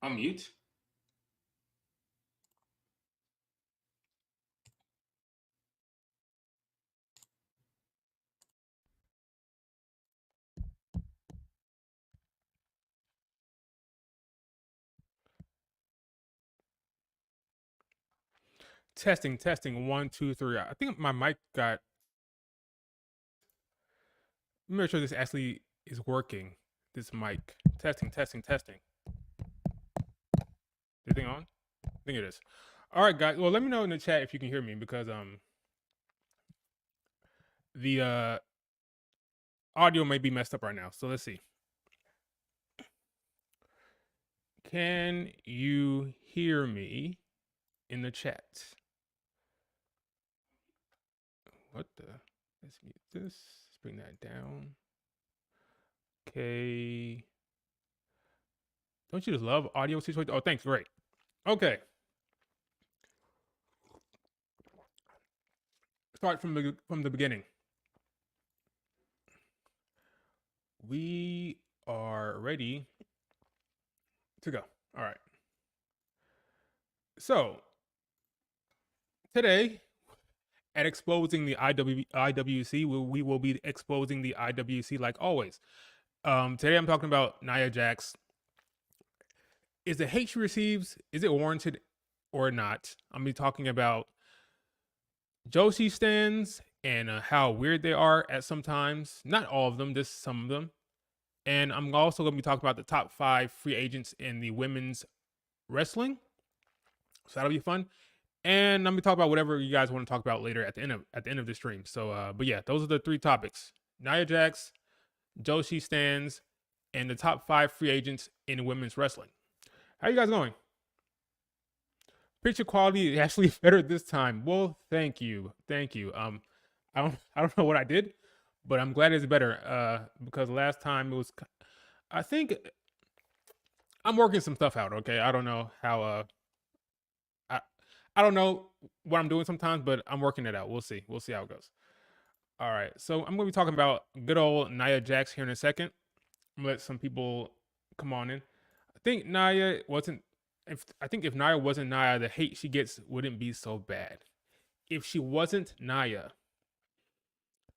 On mute. Testing, testing. One, two, three. I think my mic got. Let me make sure this actually is working. This mic. Testing, testing, testing. Is thing on? I think it is. All right, guys. Well, let me know in the chat if you can hear me because the audio may be messed up right now. So let's see. Can you hear me in the chat? What the? Let's mute this. Let's bring that down. Okay. Don't you just love audio situations? Oh, thanks. Great. Okay. Start from the beginning. We are ready to go. All right. So today at exposing the IWC, we will be exposing the IWC like always. Today I'm talking about Nia Jax. Is the hate she receives, is it warranted or not? I'm gonna be talking about Joshi stands and how weird they are at sometimes. Not all of them, just some of them. And I'm also gonna be talking about the top 5 free agents in the women's wrestling. So that'll be fun. And I'm gonna talk about whatever you guys want to talk about later at the end of the stream. So, but yeah, those are the 3 topics: Nia Jax, Joshi stands, and the top 5 free agents in women's wrestling. How you guys going? Picture quality is actually better this time. Well, thank you, thank you. I don't know what I did, but I'm glad it's better. Because last time it was, I think I'm working some stuff out. Okay, I don't know how. I I don't know what I'm doing sometimes, but I'm working it out. We'll see. We'll see how it goes. All right. So I'm going to be talking about good old Nia Jax here in a second. I'm gonna let some people come on in. I think Nia wasn't. If Nia wasn't Nia, the hate she gets wouldn't be so bad. If she wasn't Nia,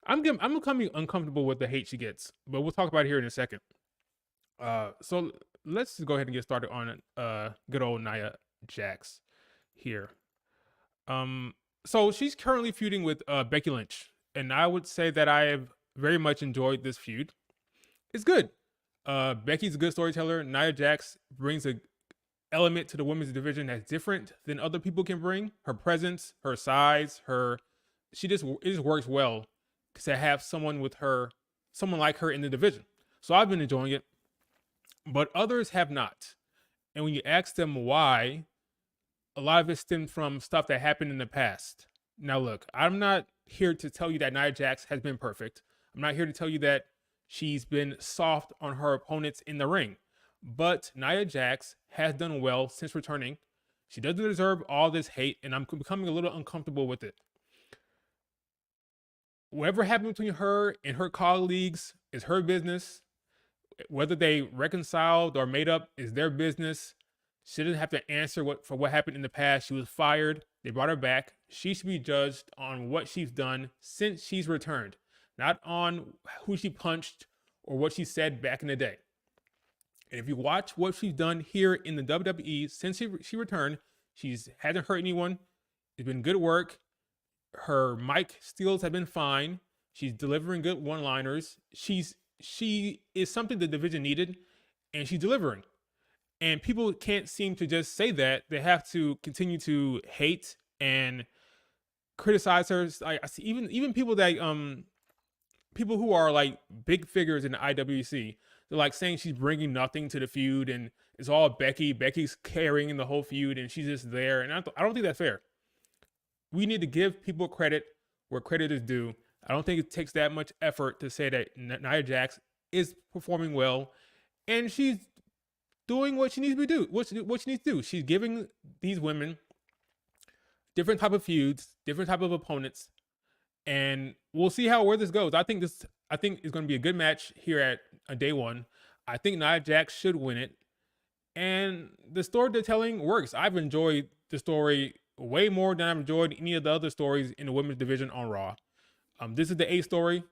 I'm becoming uncomfortable with the hate she gets, but we'll talk about it here in a second. So let's just go ahead and get started on good old Nia Jax here. So she's currently feuding with Becky Lynch, and I would say that I have very much enjoyed this feud. It's good. Becky's a good storyteller. Nia Jax brings a element to the women's division that's different than other people can bring. Her presence, her size, it just works well to have someone like her in the division. So I've been enjoying it, but others have not. And when you ask them why, a lot of it stemmed from stuff that happened in the past. Now, look, I'm not here to tell you that Nia Jax has been perfect. I'm not here to tell you that she's been soft on her opponents in the ring. But Nia Jax has done well since returning. She doesn't deserve all this hate, and I'm becoming a little uncomfortable with it. Whatever happened between her and her colleagues is her business. Whether they reconciled or made up is their business. She doesn't have to answer for what happened in the past. She was fired. They brought her back. She should be judged on what she's done since she's returned, not on who she punched or what she said back in the day. And if you watch what she's done here in the WWE since she returned, she hasn't hurt anyone. It's been good work. Her mic skills have been fine. She's delivering good one-liners. She is something the division needed, and she's delivering. And people can't seem to just say that. They have to continue to hate and criticize her. I see even people who are like big figures in the IWC. They're like saying she's bringing nothing to the feud, and it's all Becky. Becky's carrying the whole feud, and she's just there. And I don't think that's fair. We need to give people credit where credit is due. I don't think it takes that much effort to say that Nia Jax is performing well, and she's doing what she needs to do. What she needs to do. She's giving these women different type of feuds, different type of opponents, and we'll see where this goes. I think it's going to be a good match here at day one. I think Nia Jax should win it, And the storytelling works. I've enjoyed the story way more than I've enjoyed any of the other stories in the women's division on Raw. This is the A story.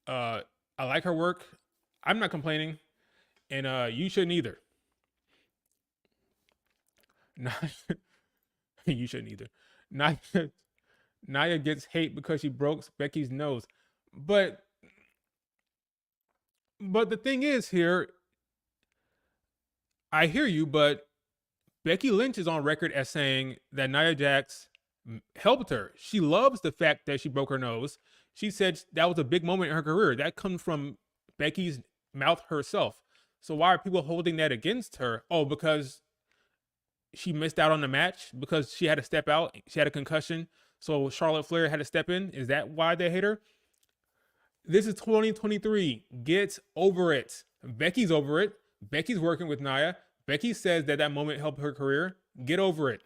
Uh, I like her work. I'm not complaining, and you shouldn't either. Not, you shouldn't either. Not Nia gets hate because she broke Becky's nose, but the thing is here, I hear you, but Becky Lynch is on record as saying that Nia Jax helped her. She loves the fact that she broke her nose. She said that was a big moment in her career. That comes from Becky's mouth herself. So why are people holding that against her? Oh, because she missed out on the match? Because she had to step out? She had a concussion? So Charlotte Flair had to step in? Is that why they hate her? This is 2023. Get over it. Becky's over it. Becky's working with Nia. Becky says that that moment helped her career. Get over it.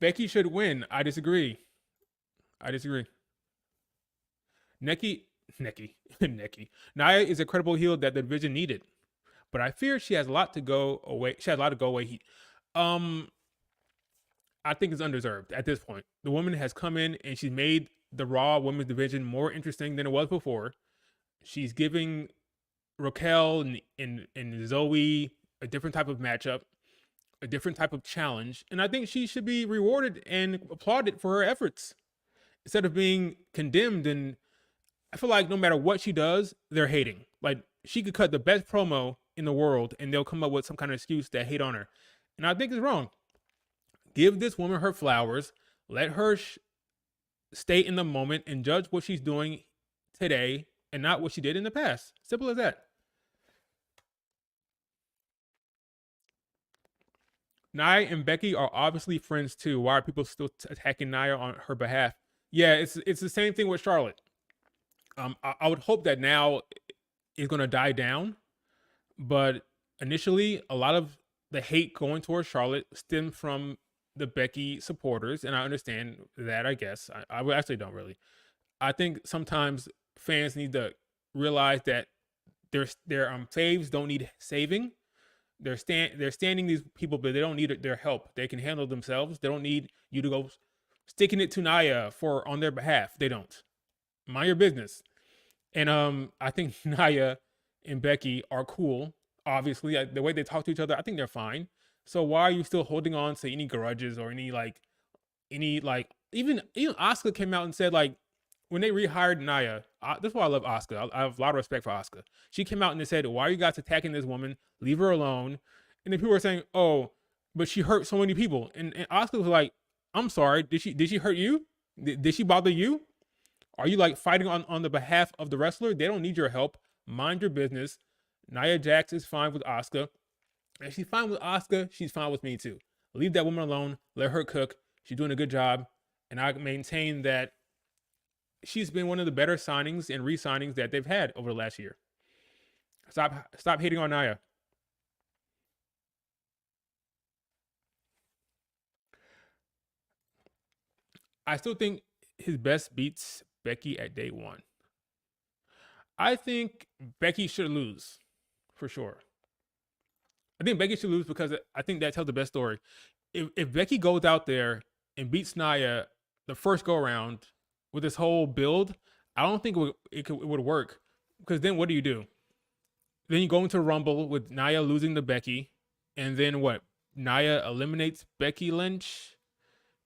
Becky should win. I disagree. I disagree. Neki. Nia is a credible heel that the division needed, but I fear she has a lot to go away. She has a lot of go away heat. Um, I think it's undeserved at this point. The woman has come in and she's made the Raw women's division more interesting than it was before. She's giving Raquel and Zoe a different type of matchup, a different type of challenge, and I think she should be rewarded and applauded for her efforts instead of being condemned. And I feel like no matter what she does, they're hating. Like she could cut the best promo in the world, and they'll come up with some kind of excuse to hate on her, and I think it's wrong. Give this woman her flowers. Let her stay in the moment and judge what she's doing today and not what she did in the past. Simple as that. Nia and Becky are obviously friends too. Why are people still attacking Nia on her behalf? Yeah, it's the same thing with Charlotte. I would hope that now is going to die down, but initially, a lot of the hate going towards Charlotte stemmed from the Becky supporters, and I understand that. I guess I actually don't really. I think sometimes fans need to realize that their faves don't need saving. They're standing these people, but they don't need their help. They can handle themselves. They don't need you to go sticking it to Nia for on their behalf. They don't. Mind your business. And I think Nia and Becky are cool. Obviously, the way they talk to each other, I think they're fine. So why are you still holding on to any grudges or any even Asuka came out and said like when they rehired Nia, that's why I love Asuka. I have a lot of respect for Asuka. She came out and they said, "Why are you guys attacking this woman? Leave her alone." And then people were saying, "Oh, but she hurt so many people." And Asuka was like, "I'm sorry. Did she hurt you? Did she bother you? Are you like fighting on the behalf of the wrestler? They don't need your help. Mind your business." Nia Jax is fine with Asuka. If she's fine with Asuka, she's fine with me too. Leave that woman alone. Let her cook. She's doing a good job. And I maintain that she's been one of the better signings and re-signings that they've had over the last year. Stop hating on Nia. I still think his best beats Becky at day one. I think Becky should lose, for sure. I think Becky should lose because I think that tells the best story. If Becky goes out there and beats Nia the first go around with this whole build, I don't think it would work. Because then what do? Then you go into Rumble with Nia losing to Becky, and then what? Nia eliminates Becky Lynch,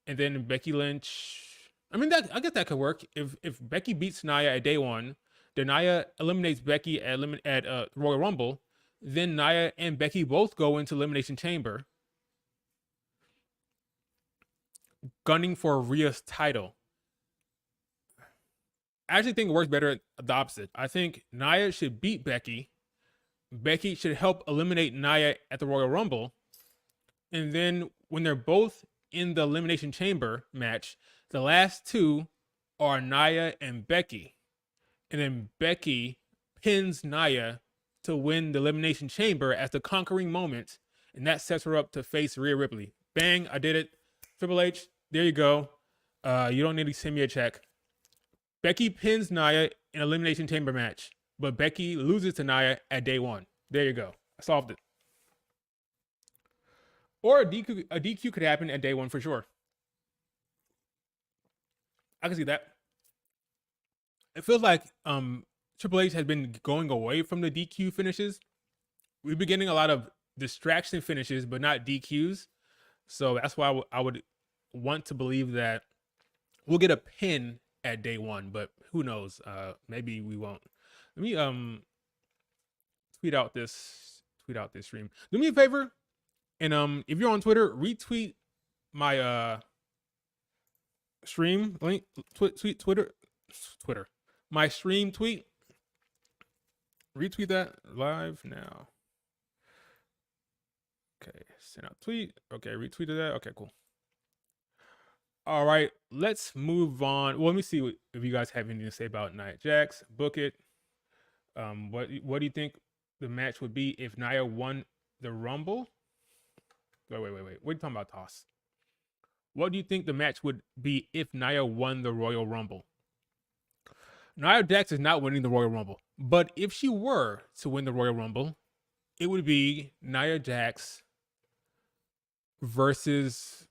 and then Becky Lynch. I mean, I guess that could work. If Becky beats Nia at day one, then Nia eliminates Becky at Royal Rumble. Then Nia and Becky both go into Elimination Chamber, gunning for Rhea's title. I actually think it works better the opposite. I think Nia should beat Becky. Becky should help eliminate Nia at the Royal Rumble. And then when they're both in the Elimination Chamber match, the last two are Nia and Becky. And then Becky pins Nia to win the Elimination Chamber as the conquering moment. And that sets her up to face Rhea Ripley. Bang, I did it. Triple H, there you go. You don't need to send me a check. Becky pins Nia in Elimination Chamber match, but Becky loses to Nia at day one. There you go. I solved it. Or a DQ could happen at day one for sure. I can see that. It feels like Triple H has been going away from the DQ finishes. We've been getting a lot of distraction finishes, but not DQs. So that's why I would want to believe that we'll get a pin at day one, but who knows? Maybe we won't. Let me tweet out this stream. Do me a favor, and if you're on Twitter, retweet my stream link. Twitter, my stream tweet. Retweet that live now. Okay, send out tweet. Okay, retweeted that. Okay, cool. All right, let's move on. Well, let me see if you guys have anything to say about Nia Jax. Book it. What do you think the match would be if Nia won the Rumble? Wait. What are you talking about, Toss? What do you think the match would be if Nia won the Royal Rumble? Nia Jax is not winning the Royal Rumble, but if she were to win the Royal Rumble, it would be Nia Jax versus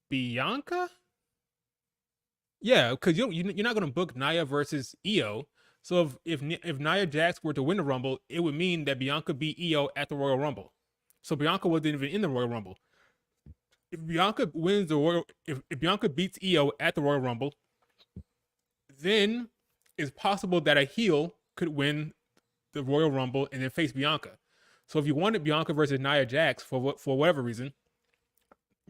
Bianca. Yeah, because you're not going to book Nia versus Io. So if Nia Jax were to win the Rumble, it would mean that Bianca beat Io at the Royal Rumble. So Bianca wasn't even in the Royal Rumble. If Bianca wins the Royal, if Bianca beats Io at the Royal Rumble, then it's possible that a heel could win the Royal Rumble and then face Bianca. So if you wanted Bianca versus Nia Jax for whatever reason,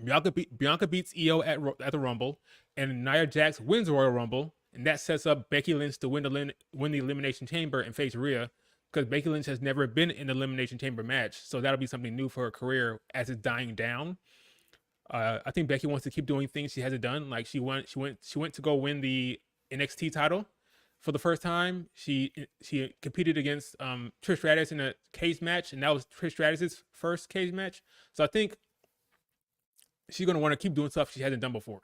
Bianca beats Io at the Rumble, and Nia Jax wins the Royal Rumble, and that sets up Becky Lynch to win the Elimination Chamber and face Rhea, because Becky Lynch has never been in the Elimination Chamber match, so that'll be something new for her career as it's dying down. I think Becky wants to keep doing things she hasn't done. Like she went to go win the NXT title for the first time. She competed against Trish Stratus in a cage match, and that was Trish Stratus's first cage match. So I think she's gonna want to keep doing stuff she hasn't done before.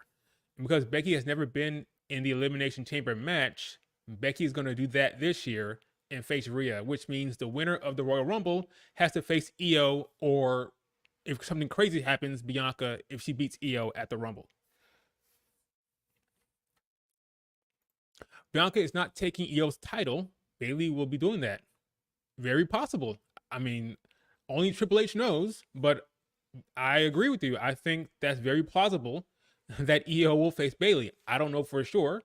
And because Becky has never been in the Elimination Chamber match, Becky's gonna do that this year and face Rhea, which means the winner of the Royal Rumble has to face Io, or if something crazy happens, Bianca, if she beats Io at the Rumble. Bianca is not taking Io's title. Bayley will be doing that. Very possible. I mean, only Triple H knows, but I agree with you. I think that's very plausible that Io will face Bayley. I don't know for sure.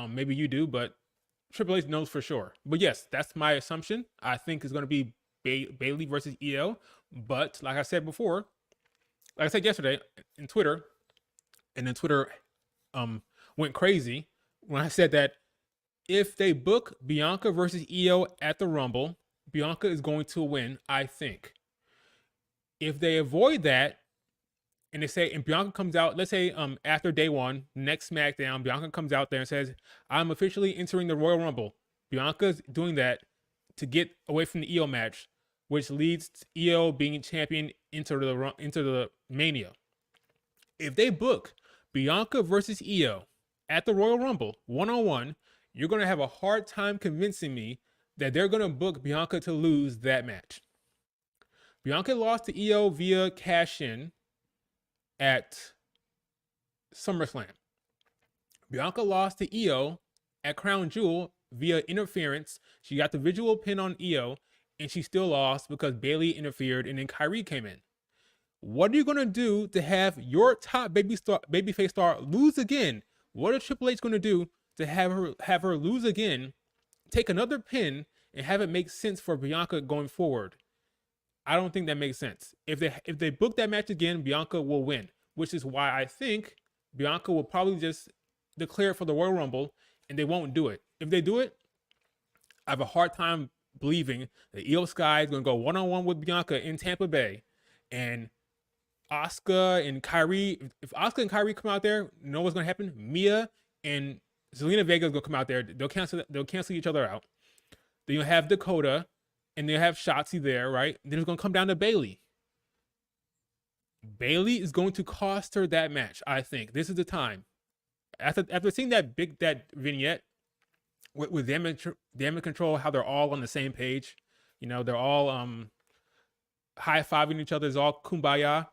Maybe you do, but Triple H knows for sure. But yes, that's my assumption. I think it's going to be Bayley versus Io. But like I said before, like I said yesterday in Twitter, and then Twitter went crazy when I said that if they book Bianca versus Io at the Rumble, Bianca is going to win, I think. If they avoid that, and they say, and Bianca comes out, let's say after day one, next SmackDown, Bianca comes out there and says, I'm officially entering the Royal Rumble. Bianca's doing that to get away from the Io match, which leads to Io being champion into the Mania. If they book Bianca versus Io at the Royal Rumble, one-on-one, you're going to have a hard time convincing me that they're going to book Bianca to lose that match. Bianca lost to Io via cash-in at SummerSlam. Bianca lost to Io at Crown Jewel via interference. She got the visual pin on Io, and she still lost because Bayley interfered, and then Kyrie came in. What are you going to do to have your top babyface star lose again? What is Triple H going to do to have her lose again, take another pin, and have it make sense for Bianca going forward? I don't think that makes sense. If they book that match again, Bianca will win, which is why I think Bianca will probably just declare for the Royal Rumble, and they won't do it. If they do it, I have a hard time believing that Io Sky is going to go one-on-one with Bianca in Tampa Bay, and Asuka and Kyrie. If Asuka and Kyrie come out there, you know what's going to happen? Mia and Zelina Vega is going to come out there. They'll cancel each other out. Then you'll have Dakota, and they'll have Shotzi there, right? Then it's going to come down to Bayley. Bayley is going to cost her that match, I think. This is the time. After seeing that vignette with them and Control, how they're all on the same page. You know, they're all high-fiving each other. It's all kumbaya.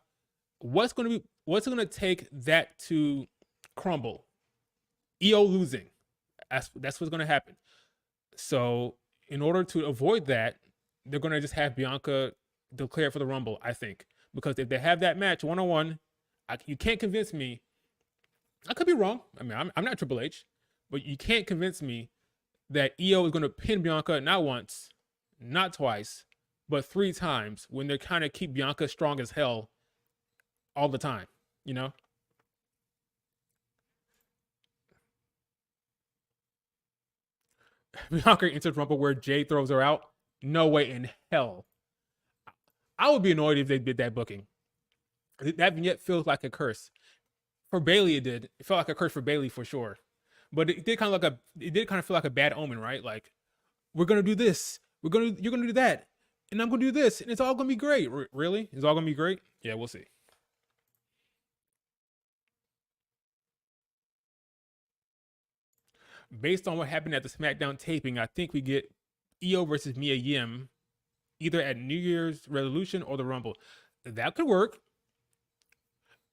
what's gonna take that to crumble? EO losing. That's what's gonna happen. So in order to avoid that, they're gonna just have Bianca declare for the Rumble, I think, because if they have that match 1-on-1, you can't convince me. I could be wrong. I mean, I'm not Triple H, but you can't convince me that EO is going to pin Bianca not once, not twice, but 3 times when they kind of keep Bianca strong as hell all the time, you know? Bianca enters Rumble where Jay throws her out. No way in hell. I would be annoyed if they did that booking. That vignette feels like a curse. For Bayley, it did. It felt like a curse for Bayley for sure. But it did kind of feel like a bad omen, right? Like, we're gonna do this. You're gonna do that, and I'm gonna do this, and it's all gonna be great. Really? It's all gonna be great? Yeah, we'll see. Based on what happened at the SmackDown taping, I think we get EO versus Mia Yim either at New Year's Resolution or the Rumble. That could work.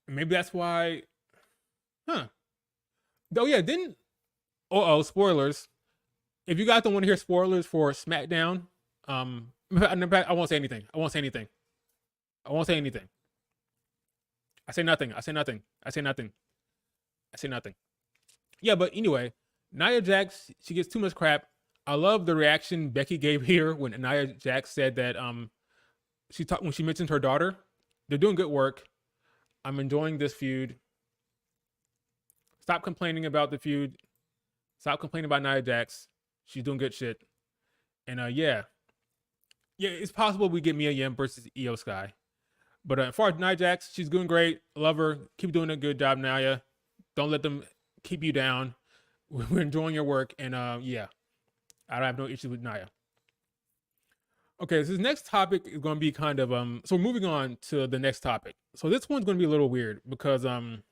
Maybe that's why. Huh. Oh yeah, didn't. Oh, spoilers. If you guys don't want to hear spoilers for SmackDown, I won't say anything. I won't say anything. I won't say anything. I say nothing. I say nothing. I say nothing. I say nothing. Yeah, but anyway, Nia Jax, she gets too much crap. I love the reaction Becky gave here when Nia Jax said that when she mentioned her daughter. They're doing good work. I'm enjoying this feud. Stop complaining about the feud. Stop complaining about Nia Jax. She's doing good shit. And yeah, it's possible we get Mia Yim versus Io Sky. But as far as Nia Jax, she's doing great. Love her. Keep doing a good job, Nia. Don't let them keep you down. We're enjoying your work. And yeah, I don't have no issues with Nia. Okay, so this next topic is going to be kind of so moving on to the next topic. So this one's going to be a little weird because I'm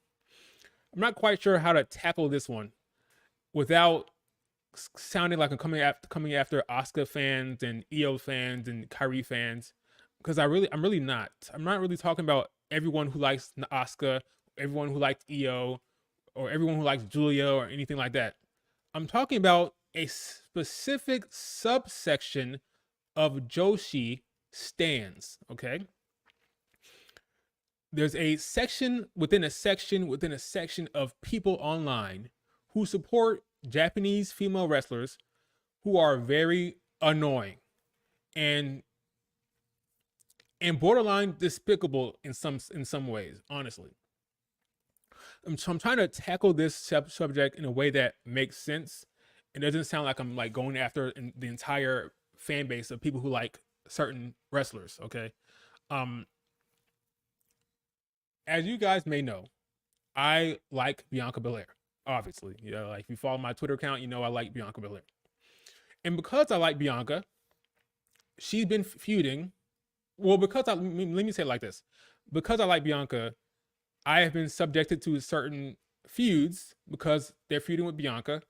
not quite sure how to tackle this one without sounding like I'm coming after Asuka fans and EO fans and Kyrie fans, because I'm really not. I'm not really talking about everyone who likes Asuka, everyone who likes EO, or everyone who likes Julia or anything like that. I'm talking about a specific subsection of Joshi stands. Okay, there's a section within a section within a section of people online who support Japanese female wrestlers who are very annoying and borderline despicable in some ways, honestly. So I'm trying to tackle this subject in a way that makes sense. It doesn't sound like I'm like going after the entire fan base of people who like certain wrestlers, okay? As you guys may know, I like Bianca Belair. Obviously, like if you follow my Twitter account, you know I like Bianca Belair. And because I like Bianca, she's been feuding. Well, let me say it like this. Because I like Bianca, I have been subjected to certain feuds because they're feuding with Bianca.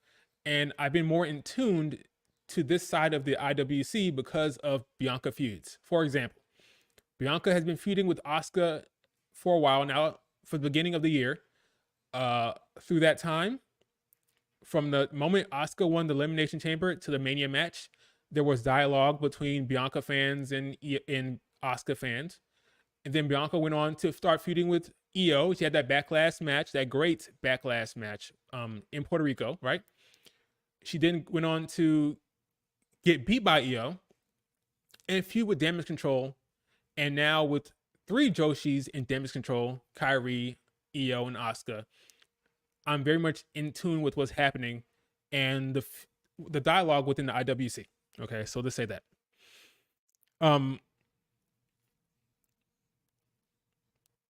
And I've been more in tuned to this side of the IWC because of Bianca feuds. For example, Bianca has been feuding with Asuka for a while now, for the beginning of the year. Through that time, from the moment Asuka won the Elimination Chamber to the Mania match, there was dialogue between Bianca fans and Asuka fans. And then Bianca went on to start feuding with Io. She had that backlash match, that great backlash match in Puerto Rico, right? She then went on to get beat by Io and feud with Damage Control. And now with 3 Joshis in Damage Control, Kyrie, Io, and Asuka, I'm very much in tune with what's happening and the dialogue within the IWC. Okay, so let's say that.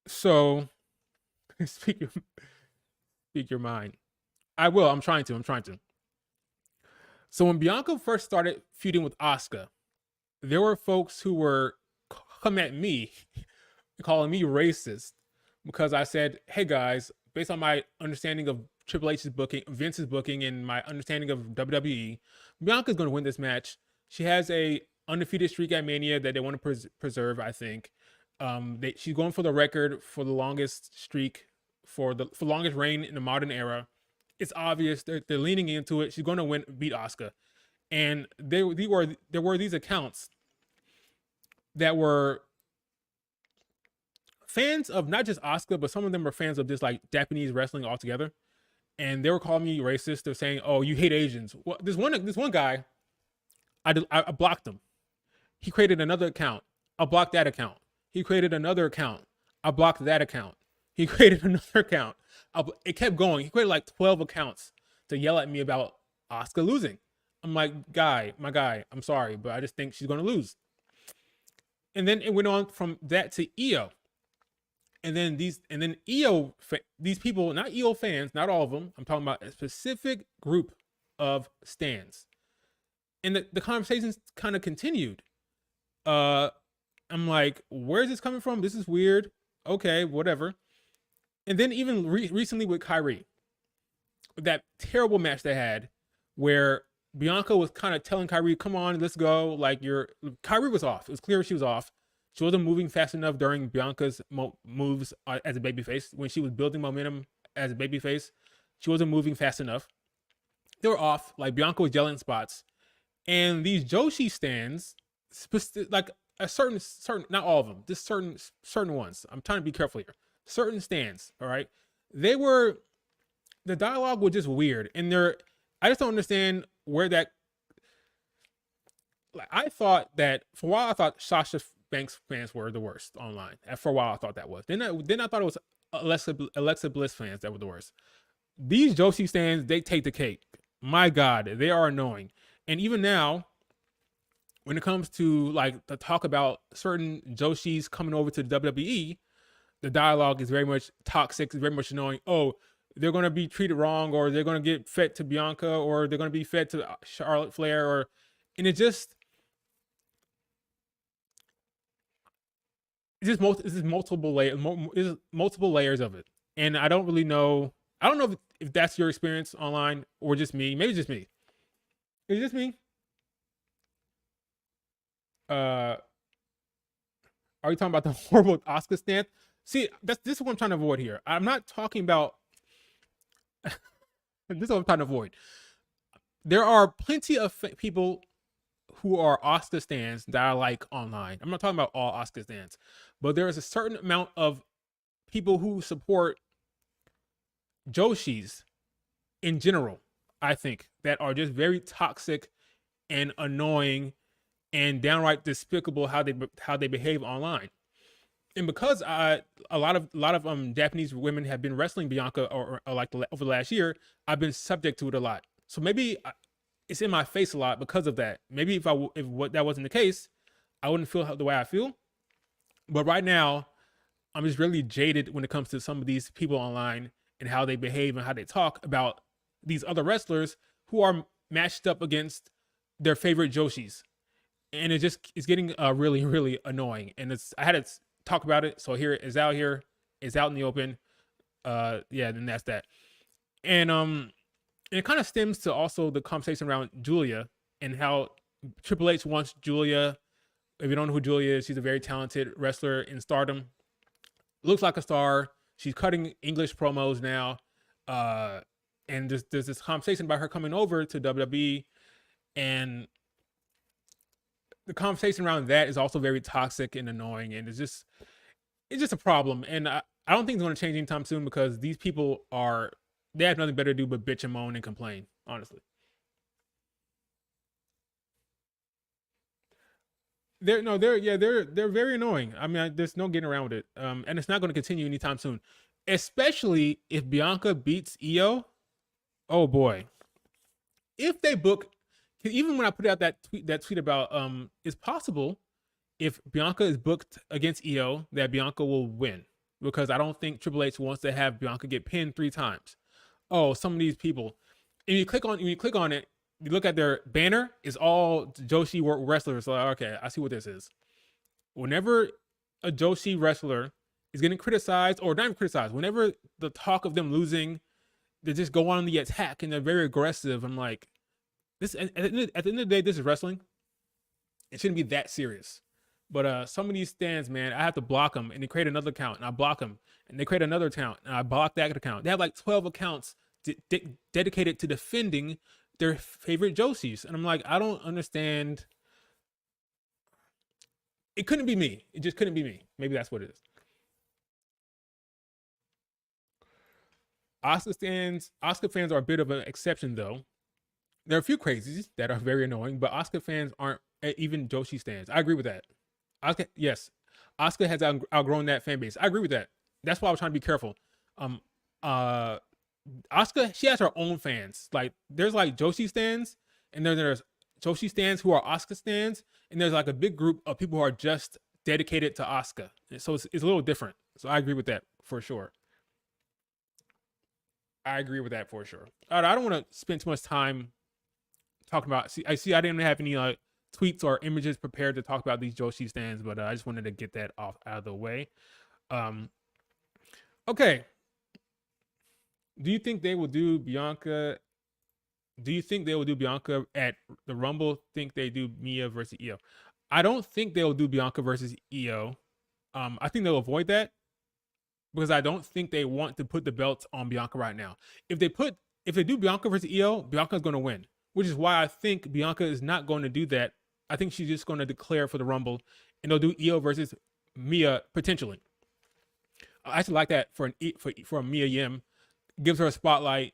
So speak your mind. I will. I'm trying to. So when Bianca first started feuding with Asuka, there were folks who were coming at me, calling me racist because I said, "Hey guys, based on my understanding of Triple H's booking, Vince's booking, and my understanding of WWE, Bianca's going to win this match. She has a undefeated streak at Mania that they want to preserve, I think. She's going for the record for the longest streak, for longest reign in the modern era. It's obvious they're leaning into it. She's going to beat Asuka. And there were these accounts that were fans of not just Asuka, but some of them were fans of just like Japanese wrestling altogether. And they were calling me racist. They're saying, "Oh, you hate Asians." Well, this one guy, I blocked him. He created another account. I blocked that account. He created another account. I blocked that account. He created another account. It kept going. He created like 12 accounts to yell at me about Asuka losing. I'm like, my guy, I'm sorry, but I just think she's going to lose. And then it went on from that to EO. And then these people, not EO fans, not all of them. I'm talking about a specific group of stans. And the conversations kind of continued. I'm like, where's this coming from? This is weird. Okay, whatever. And then even recently with Kyrie, that terrible match they had where Bianca was kind of telling Kyrie, come on, let's go. Like Kyrie was off. It was clear she was off. She wasn't moving fast enough during Bianca's moves as a babyface. When she was building momentum as a babyface, she wasn't moving fast enough. They were off. Like Bianca was yelling spots. And these Joshi stands, like a certain, not all of them, just certain ones. I'm trying to be careful here. Certain stands, all right? The dialogue was just weird. And I just don't understand where that, like, I thought that, for a while I thought Sasha Banks fans were the worst online. And for a while I thought that was. Then I thought it was Alexa Bliss fans that were the worst. These Joshi stands, they take the cake. My God, they are annoying. And even now, when it comes to like the talk about certain Joshis coming over to the WWE, the dialogue is very much toxic, it's very much annoying. Oh, they're going to be treated wrong, or they're going to get fed to Bianca, or they're going to be fed to Charlotte Flair, and it's just multiple layers of it. And I don't really know. I don't know if that's your experience online or just me. Maybe just me. It's just me. Are you talking about the horrible Asuka stance? See, this is what I'm trying to avoid here. I'm not talking about. This is what I'm trying to avoid. There are plenty of people who are Asuka stans that I like online. I'm not talking about all Asuka stans, but there is a certain amount of people who support Joshis in general, I think, that are just very toxic and annoying and downright despicable how they behave online. And because a lot of Japanese women have been wrestling Bianca or like over the last year, I've been subject to it a lot. So maybe it's in my face a lot because of that. Maybe if that wasn't the case, I wouldn't feel the way I feel. But right now, I'm just really jaded when it comes to some of these people online and how they behave and how they talk about these other wrestlers who are matched up against their favorite Joshis. And it's getting really, really annoying. And I had to talk about it. So here it's out in the open. Then that's that. And it kind of stems to also the conversation around Julia and how Triple H wants Julia. If you don't know who Julia is, she's a very talented wrestler in Stardom. Looks like a star. She's cutting English promos now. And there's this conversation about her coming over to WWE. And the conversation around that is also very toxic and annoying. And it's just a problem. And I don't think it's going to change anytime soon because these people they have nothing better to do but bitch and moan and complain, honestly. They're very annoying. I mean, there's no getting around with it. And it's not going to continue anytime soon, especially if Bianca beats Io. Oh boy, if they book, even when I put out that tweet about it's possible if Bianca is booked against Io that Bianca will win because I don't think Triple H wants to have Bianca get pinned 3 times. Oh, some of these people, and you click on it, you look at their banner, it's all Joshi wrestlers. So like, okay, I see what this is. Whenever a Joshi wrestler is getting criticized, or not even criticized, whenever the talk of them losing, they just go on the attack and they're very aggressive. I'm like, this at the end of the day, this is wrestling. It shouldn't be that serious. But some of these stands, man, I have to block them and they create another account and I block them and they create another account and I block that account. They have like 12 accounts dedicated to defending their favorite Joshis. And I'm like, I don't understand. It couldn't be me. It just couldn't be me. Maybe that's what it is. Oscar fans are a bit of an exception though. There are a few crazies that are very annoying, but Oscar fans aren't even Joshi stands. I agree with that. Oscar, yes, Oscar has outgrown that fan base. I agree with that. That's why I was trying to be careful. Um, uh, Oscar, she has her own fans. Like there's like Joshi stands, and then there's Joshi stands who are Oscar stands, and there's like a big group of people who are just dedicated to Oscar. So it's a little different. So I agree with that for sure. I agree with that for sure. All right, I don't want to spend too much time talking about. See, I didn't have any tweets or images prepared to talk about these Joshi stands, but I just wanted to get that off out of the way. Um, okay. Do you think they will do Bianca? Do you think they will do Bianca at the Rumble? Think they do Mia versus Io? I don't think they will do Bianca versus Io. I think they'll avoid that because I don't think they want to put the belts on Bianca right now. If they do Bianca versus Io, Bianca's going to win, which is why I think Bianca is not going to do that. I think she's just going to declare for the Rumble, and they'll do Io versus Mia potentially. I actually like that for Mia Yim. Gives her a spotlight.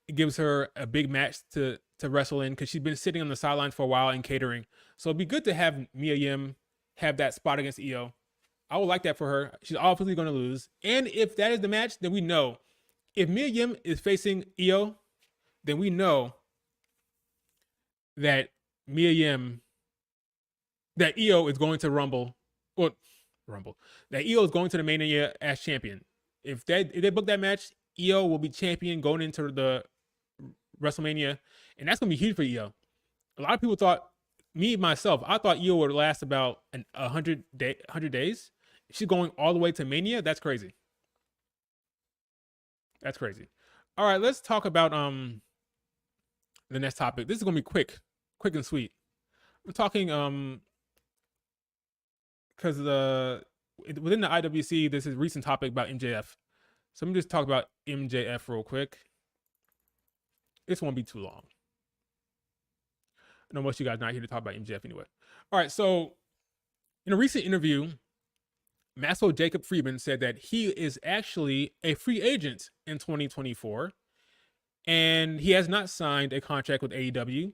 It gives her a big match to wrestle in because she's been sitting on the sidelines for a while in catering. So it'd be good to have Mia Yim have that spot against Io. I would like that for her. She's obviously going to lose. And if that is the match, then we know. If Mia Yim is facing Io, then we know that that Io is going to Rumble. That Io is going to the Mania as champion. If they book that match, Io will be champion going into the WrestleMania, and that's going to be huge for Io. A lot of people thought, I thought Io would last about 100 days. She's going all the way to Mania. That's crazy. That's crazy. All right, let's talk about the next topic. This is going to be quick and sweet. We're talking because within the IWC, this is a recent topic about MJF. So let me just talk about MJF real quick. This won't be too long. I know most of you guys are not here to talk about MJF anyway. All right, so in a recent interview, Maxwell Jacob Friedman said that he is actually a free agent in 2024, and he has not signed a contract with AEW.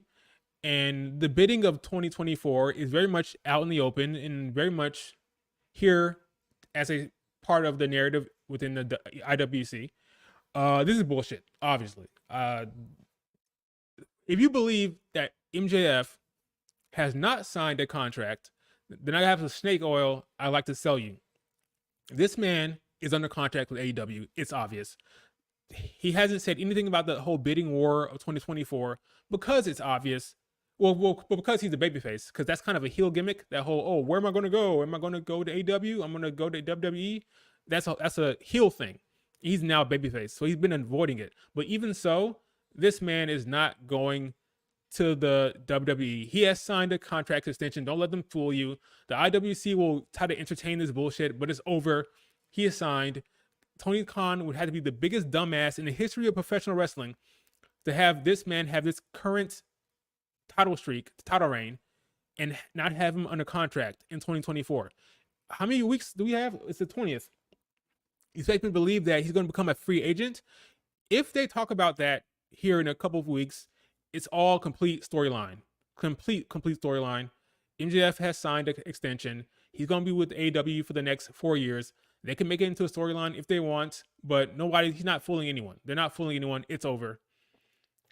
And the bidding of 2024 is very much out in the open and very much here as a part of the narrative within the IWC. This is bullshit, obviously. If you believe that MJF has not signed a contract, then I have some snake oil I'd like to sell you. This man is under contract with AEW. It's obvious. He hasn't said anything about the whole bidding war of 2024 because it's obvious. Well, because he's a babyface, because that's kind of a heel gimmick. That whole, where am I going to go? Am I going to go to AEW? I'm going to go to WWE. That's a heel thing. He's now a babyface, so he's been avoiding it. But even so, this man is not going to the WWE. He has signed a contract extension. Don't let them fool you. The IWC will try to entertain this bullshit, but it's over. He is signed. Tony Khan would have to be the biggest dumbass in the history of professional wrestling to have this man have this current title reign, and not have him under contract in 2024. How many weeks do we have? It's the 20th. He's making me believe that he's going to become a free agent. If they talk about that here in a couple of weeks, it's all complete storyline. Complete storyline. MJF has signed an extension. He's going to be with AEW for the next 4 years. They can make it into a storyline if they want, but he's not fooling anyone. They're not fooling anyone. It's over.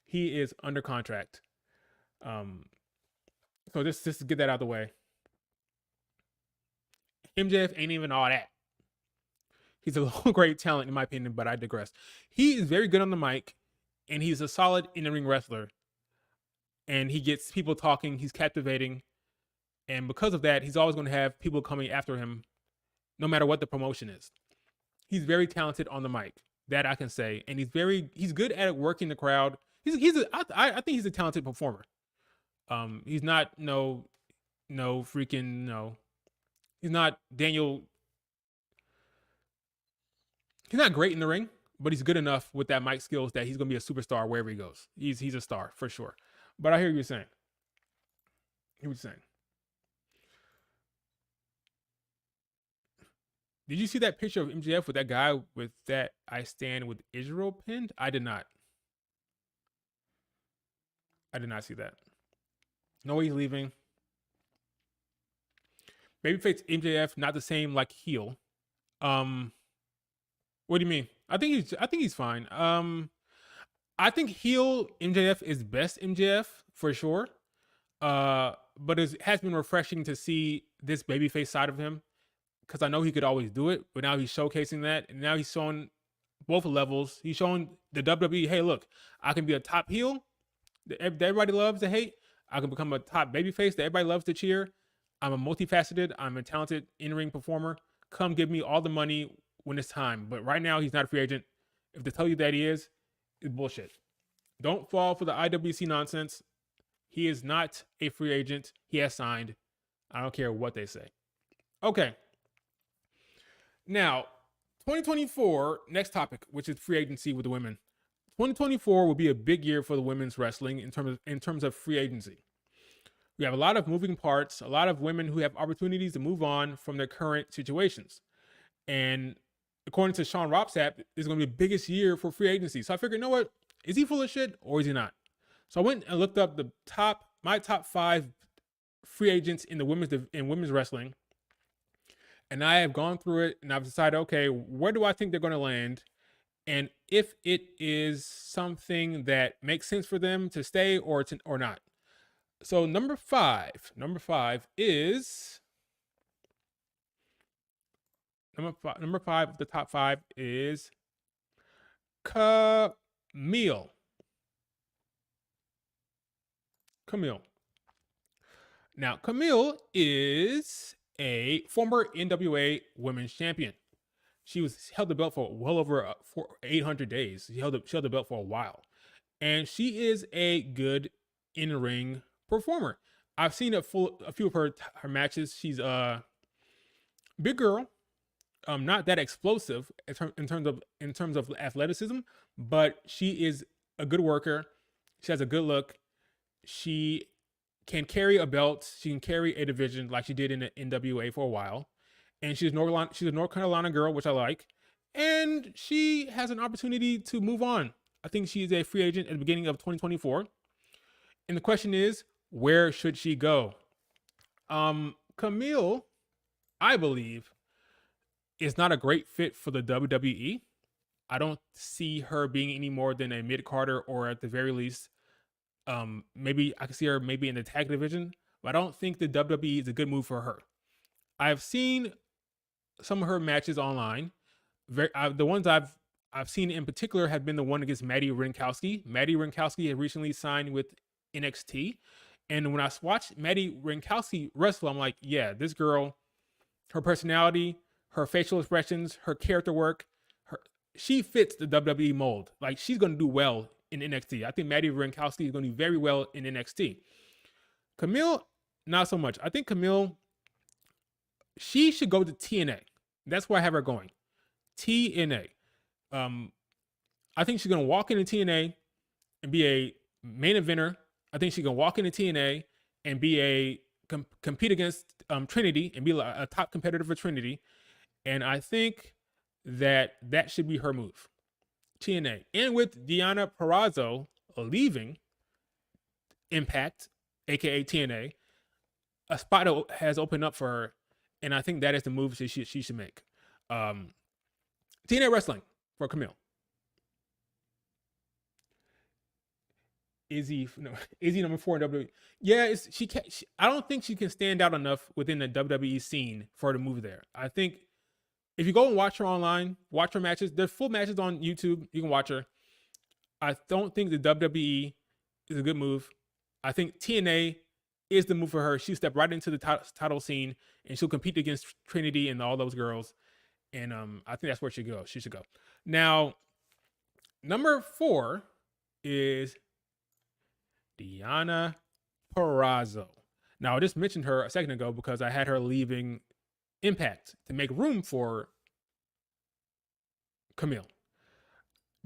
He is under contract. So just to get that out of the way. MJF ain't even all that. He's a low grade talent in my opinion, but I digress. He is very good on the mic, and he's a solid in-ring wrestler. And he gets people talking. He's captivating, and because of that, he's always going to have people coming after him, no matter what the promotion is. He's very talented on the mic, that I can say, and he's good at working the crowd. I think he's a talented performer. He's not no freaking He's not Daniel. He's not great in the ring, but he's good enough with that mic skills that he's gonna be a superstar wherever he goes. He's a star for sure. But I hear you saying. He was saying. Did you see that picture of MJF with that guy with that "I stand with Israel" pinned? I did not. I did not see that. No, he's leaving. Babyface MJF not the same like heel. Um, what do you mean? I think he's fine. I think heel MJF is best MJF for sure. But it has been refreshing to see this babyface side of him because I know he could always do it, but now he's showcasing that, and now he's showing both levels. He's showing the WWE, hey, look, I can be a top heel that everybody loves to hate. I can become a top babyface that everybody loves to cheer. I'm a multifaceted, I'm a talented in-ring performer. Come give me all the money when it's time. But right now, he's not a free agent. If they tell you that he is, it's bullshit. Don't fall for the IWC nonsense. He is not a free agent. He has signed. I don't care what they say. Okay. Now, 2024, next topic, which is free agency with the women. 2024 will be a big year for the women's wrestling in terms of free agency. We have a lot of moving parts, a lot of women who have opportunities to move on from their current situations. And according to Sean Ropsap, this is going to be the biggest year for free agency. So I figured, you know what? Is he full of shit or is he not? So I went and looked up my top 5 free agents in women's wrestling. And I have gone through it and I've decided, okay, where do I think they're going to land? And if it is something that makes sense for them to stay or not. So number five is number five of the top 5 is Camille. Now, Camille is a former NWA Women's Champion. She held the belt for well over 800 days. She held the belt for a while, and she is a good in-ring performer. I've seen a few of her matches. She's a big girl, not that explosive in terms of athleticism, but she is a good worker. She has a good look. She can carry a belt. She can carry a division like she did in the NWA for a while. And she's a North Carolina girl, which I like. And she has an opportunity to move on. I think she's a free agent at the beginning of 2024. And the question is, where should she go? Camille, I believe, is not a great fit for the WWE. I don't see her being any more than a mid-carder, or at the very least, maybe I can see her maybe in the tag division, but I don't think the WWE is a good move for her. I've seen some of her matches online. The ones I've seen in particular have been the one against Maddie Rinkowski. Maddie Rinkowski had recently signed with NXT. And when I watched Maddie Rinkowski wrestle, I'm like, yeah, this girl, her personality, her facial expressions, her character work, she fits the WWE mold. Like, she's going to do well in NXT. I think Maddie Rinkowski is going to do very well in NXT. Camille, not so much. I think Camille, she should go to TNA. That's where I have her going. TNA. I think she's going to walk into TNA and be a main eventer. I think she can walk into TNA and be compete against Trinity and be a top competitor for Trinity. And I think that should be her move. TNA. And with Deonna Purrazzo leaving Impact, aka TNA, a spot has opened up for her, and I think that is the move she should make. TNA Wrestling for Camille. Izzy number 4 in WWE. Yeah, I don't think she can stand out enough within the WWE scene for her to move there. I think if you go and watch her online, watch her matches, there's full matches on YouTube. You can watch her. I don't think the WWE is a good move. I think TNA is the move for her. She stepped right into the title scene, and she'll compete against Trinity and all those girls. And I think that's where she should go. Now, number 4 is Deonna Purrazzo. Now, I just mentioned her a second ago because I had her leaving Impact to make room for Camille.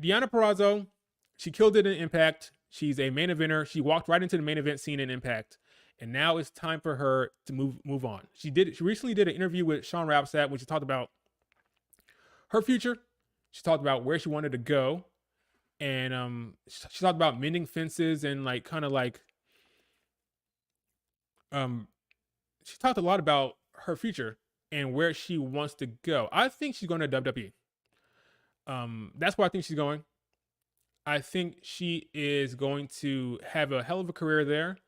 Deonna Purrazzo, she killed it in Impact. She's a main eventer. She walked right into the main event scene in Impact, and now it's time for her to move on. She recently did an interview with Sean Rapsat, where she talked about her future. She talked about where she wanted to go, and she talked about mending fences and like kind of like she talked a lot about her future and where she wants to go. I think she's going to WWE. That's where I think she's going. I think she is going to have a hell of a career there.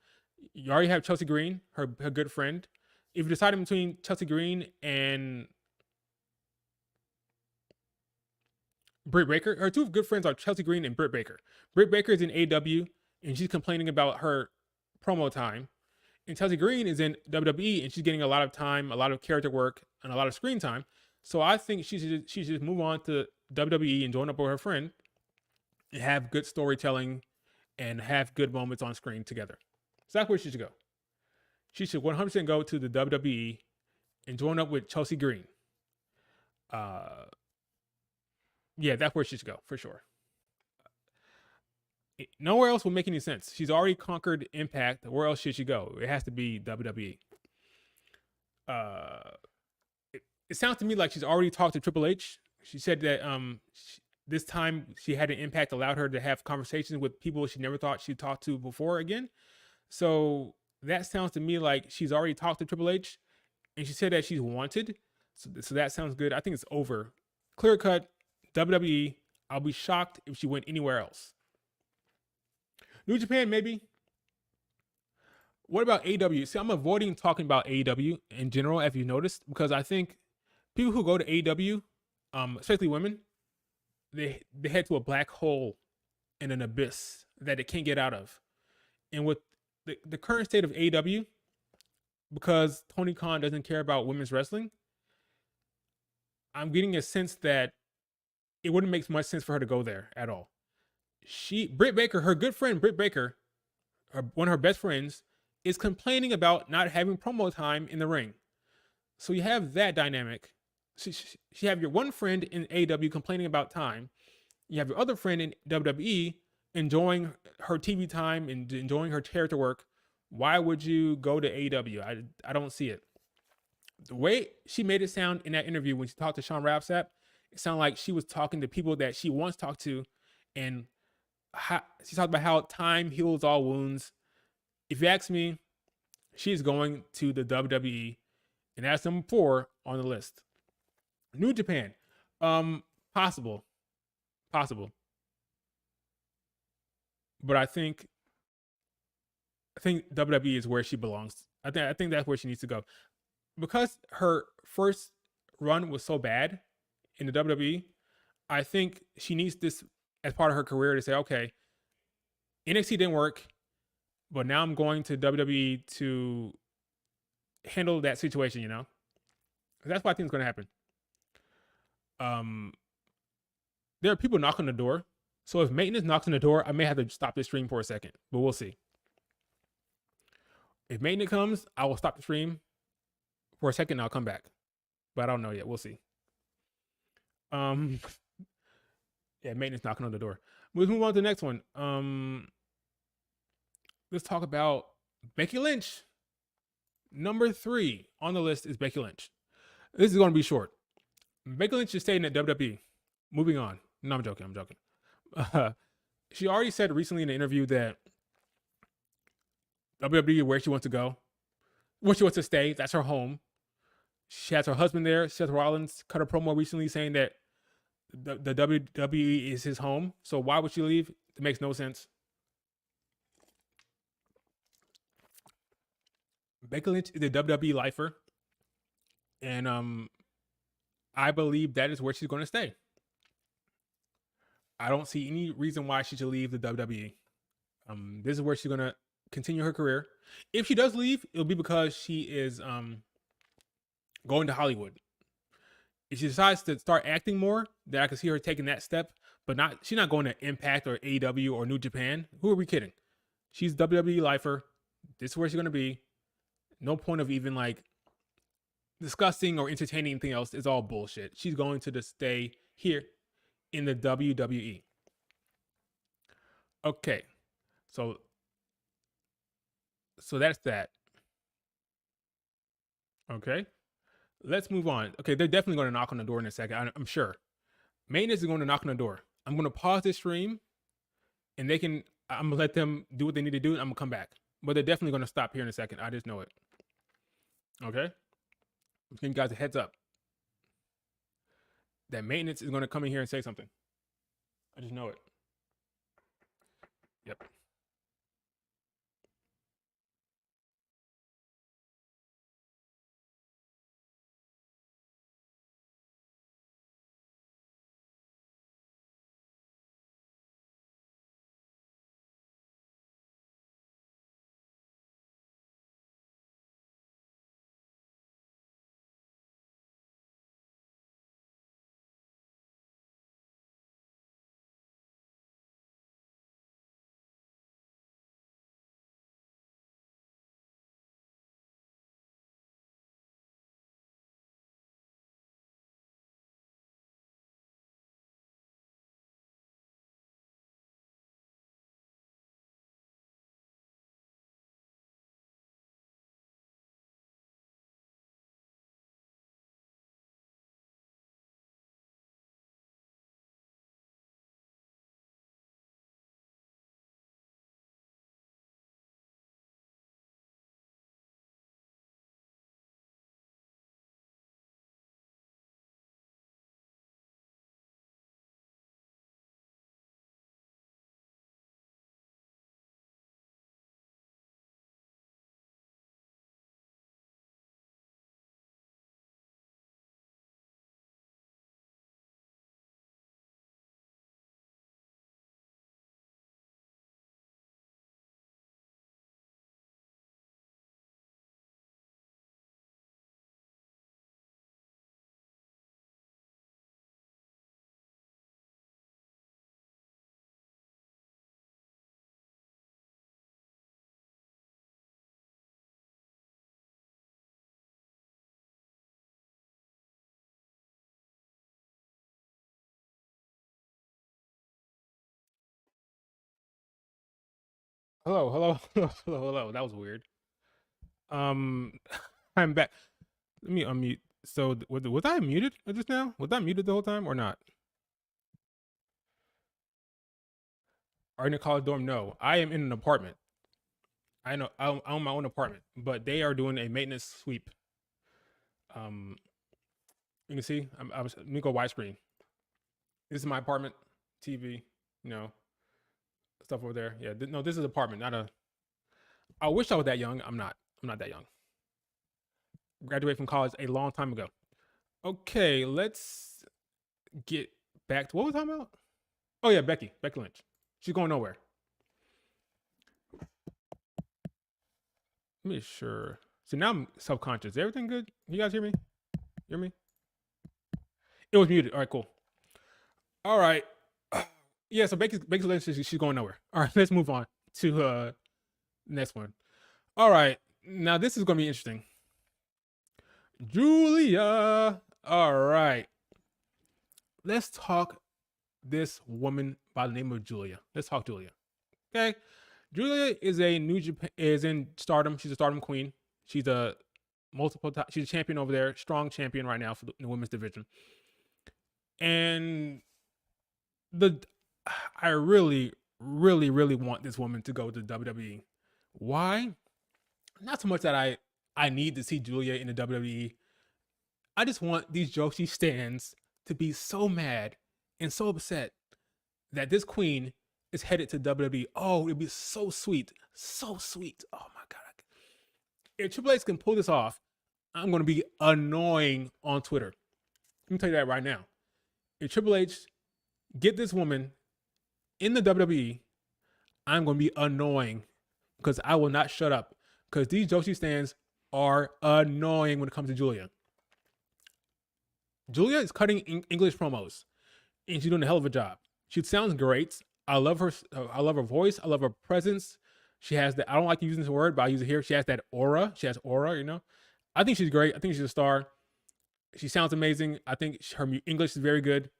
You already have Chelsea Green, her good friend. If you decide between Chelsea Green and Britt Baker, her two good friends are Chelsea Green and Britt Baker. Britt Baker is in AEW, and she's complaining about her promo time. And Chelsea Green is in WWE, and she's getting a lot of time, a lot of character work, and a lot of screen time. So I think she should move on to WWE and join up with her friend and have good storytelling and have good moments on screen together. So that's where she should go. She should 100% go to the WWE and join up with Chelsea Green. Yeah, that's where she should go for sure. Nowhere else will make any sense. She's already conquered Impact. Where else should she go? It has to be WWE. It sounds to me like she's already talked to Triple H. She said that this time she had an Impact allowed her to have conversations with people she never thought she'd talked to before again. So that sounds to me like she's already talked to Triple H, and she said that she's wanted. So that sounds good. I think it's over. Clear cut, WWE. I'll be shocked if she went anywhere else. New Japan, maybe. What about AEW? See, I'm avoiding talking about AEW in general, if you noticed, because I think people who go to AEW, especially women, they head to a black hole and an abyss that they can't get out of. And with the current state of AEW, because Tony Khan doesn't care about women's wrestling, I'm getting a sense that it wouldn't make much sense for her to go there at all. Britt Baker, her good friend Britt Baker, one of her best friends, is complaining about not having promo time in the ring. So you have that dynamic. She have your one friend in AEW complaining about time. You have your other friend in WWE enjoying her TV time and enjoying her character work. Why would you go to AEW? I don't see it. The way she made it sound in that interview when she talked to Sean Rapsap, it sounded like she was talking to people that she once talked to, and she talked about how time heals all wounds. If you ask me, she's going to the WWE, and that's number 4 on the list. New Japan, possible, but I think WWE is where she belongs. I think that's where she needs to go, because her first run was so bad in the WWE. I think she needs this as part of her career to say, okay, NXT didn't work, but now I'm going to WWE to handle that situation, you know? That's what I think is going to happen. There are people knocking on the door. So if Maintenance knocks on the door, I may have to stop this stream for a second, but we'll see. If Maintenance comes, I will stop the stream for a second and I'll come back. But I don't know yet. We'll see. Yeah, Maintenance knocking on the door. Let's move on to the next one. Let's talk about Becky Lynch. Number 3 on the list is Becky Lynch. This is going to be short. Becky Lynch is staying at WWE. Moving on. No, I'm joking. She already said recently in an interview that WWE where she wants to go, where she wants to stay. That's her home. She has her husband there. Seth Rollins cut a promo recently saying that the WWE is his home. So why would she leave? It makes no sense. Becky Lynch is a WWE lifer, and I believe that is where she's going to stay. I don't see any reason why she should leave the WWE. This is where she's going to continue her career. If she does leave, it'll be because she is going to Hollywood. If she decides to start acting more, then I can see her taking that step. But she's not going to Impact or AEW or New Japan. Who are we kidding? She's WWE lifer. This is where she's going to be. No point of even like discussing or entertaining anything else is all bullshit. She's going to just stay here in the WWE. Okay, so that's that. Okay, let's move on. Okay, they're definitely going to knock on the door in a second. I'm sure. Maintenance is going to knock on the door. I'm going to pause this stream, and they can. I'm gonna let them do what they need to do, and I'm gonna come back. But they're definitely going to stop here in a second. I just know it. Okay, I'm giving you guys a heads up that maintenance is going to come in here and say something. I just know it. Yep. Hello, hello, hello, hello. That was weird. Um, I'm back. Let me unmute. So was I muted just now? Was I muted the whole time or not? Are in a college dorm? No, I am in an apartment. I know I own my own apartment, but they are doing a maintenance sweep. Um, you can see. Let me go widescreen. This is my apartment. TV. You know, stuff over there. Yeah. No, this is apartment, not a. I wish I was that young. I'm not. I'm not that young. Graduated from college a long time ago. Okay, let's get back to what was I talking about? Oh yeah, Becky Lynch. She's going nowhere. Let me sure. So now I'm self-conscious. Is everything good? You guys hear me? Hear me? It was muted. All right, cool. All right. Yeah, so Becky Lynch, she's going nowhere. All right, let's move on to next one. All right, now this is gonna be interesting. Julia. All right, let's talk this woman by the name of Julia. Let's talk Julia. Okay, Julia is a New Japan, is in Stardom. She's a Stardom queen. She's a she's a champion over there, strong champion right now for the women's division. And I really, really, really want this woman to go to WWE. Why? Not so much that I need to see Julia in the WWE. I just want these Joshi stands to be so mad and so upset that this queen is headed to WWE. Oh, it'd be so sweet. So sweet. Oh my God. If Triple H can pull this off, I'm going to be annoying on Twitter. Let me tell you that right now. If Triple H get this woman in the WWE, I'm going to be annoying because I will not shut up because these Joshi stands are annoying when it comes to Julia. Julia is cutting English promos and she's doing a hell of a job. She sounds great. I love her. I love her voice. I love her presence. She has that. I don't like using this word, but I use it here. She has that aura. She has aura, you know. I think she's great. I think she's a star. She sounds amazing. I think her English is very good.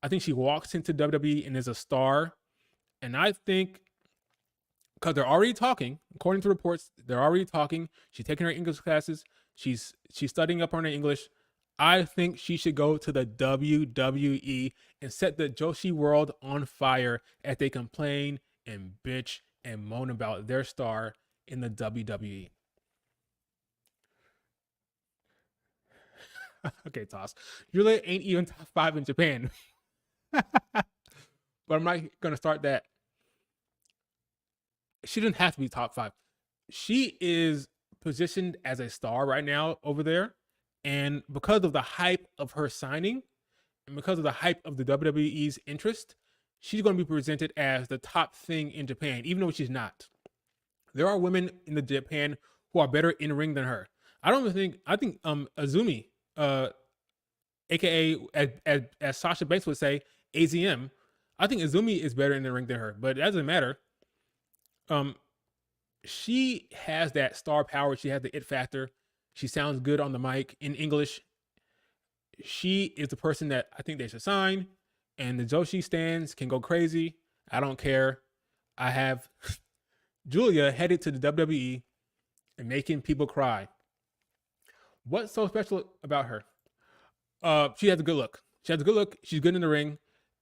I think she walks into WWE and is a star. And I think because they're already talking, according to reports, they're already talking. She's taking her English classes. She's studying up on her English. I think she should go to the WWE and set the Joshi world on fire as they complain and bitch and moan about their star in the WWE. Okay, Toss. Julia ain't even top 5 in Japan. But I'm not gonna start that. She didn't have to be top 5. She is positioned as a star right now over there, and because of the hype of her signing, and because of the hype of the WWE's interest, she's going to be presented as the top thing in Japan, even though she's not. There are women in the Japan who are better in ring than her. I think Azumi, aka as Sasha Banks would say, AZM. I think Azumi is better in the ring than her, but it doesn't matter. She has that star power. She has the it factor. She sounds good on the mic in English. She is the person that I think they should sign, and the Joshi stands can go crazy. I don't care. I have Julia headed to the WWE and making people cry. What's so special about her? She has a good look. She has a good look. She's good in the ring,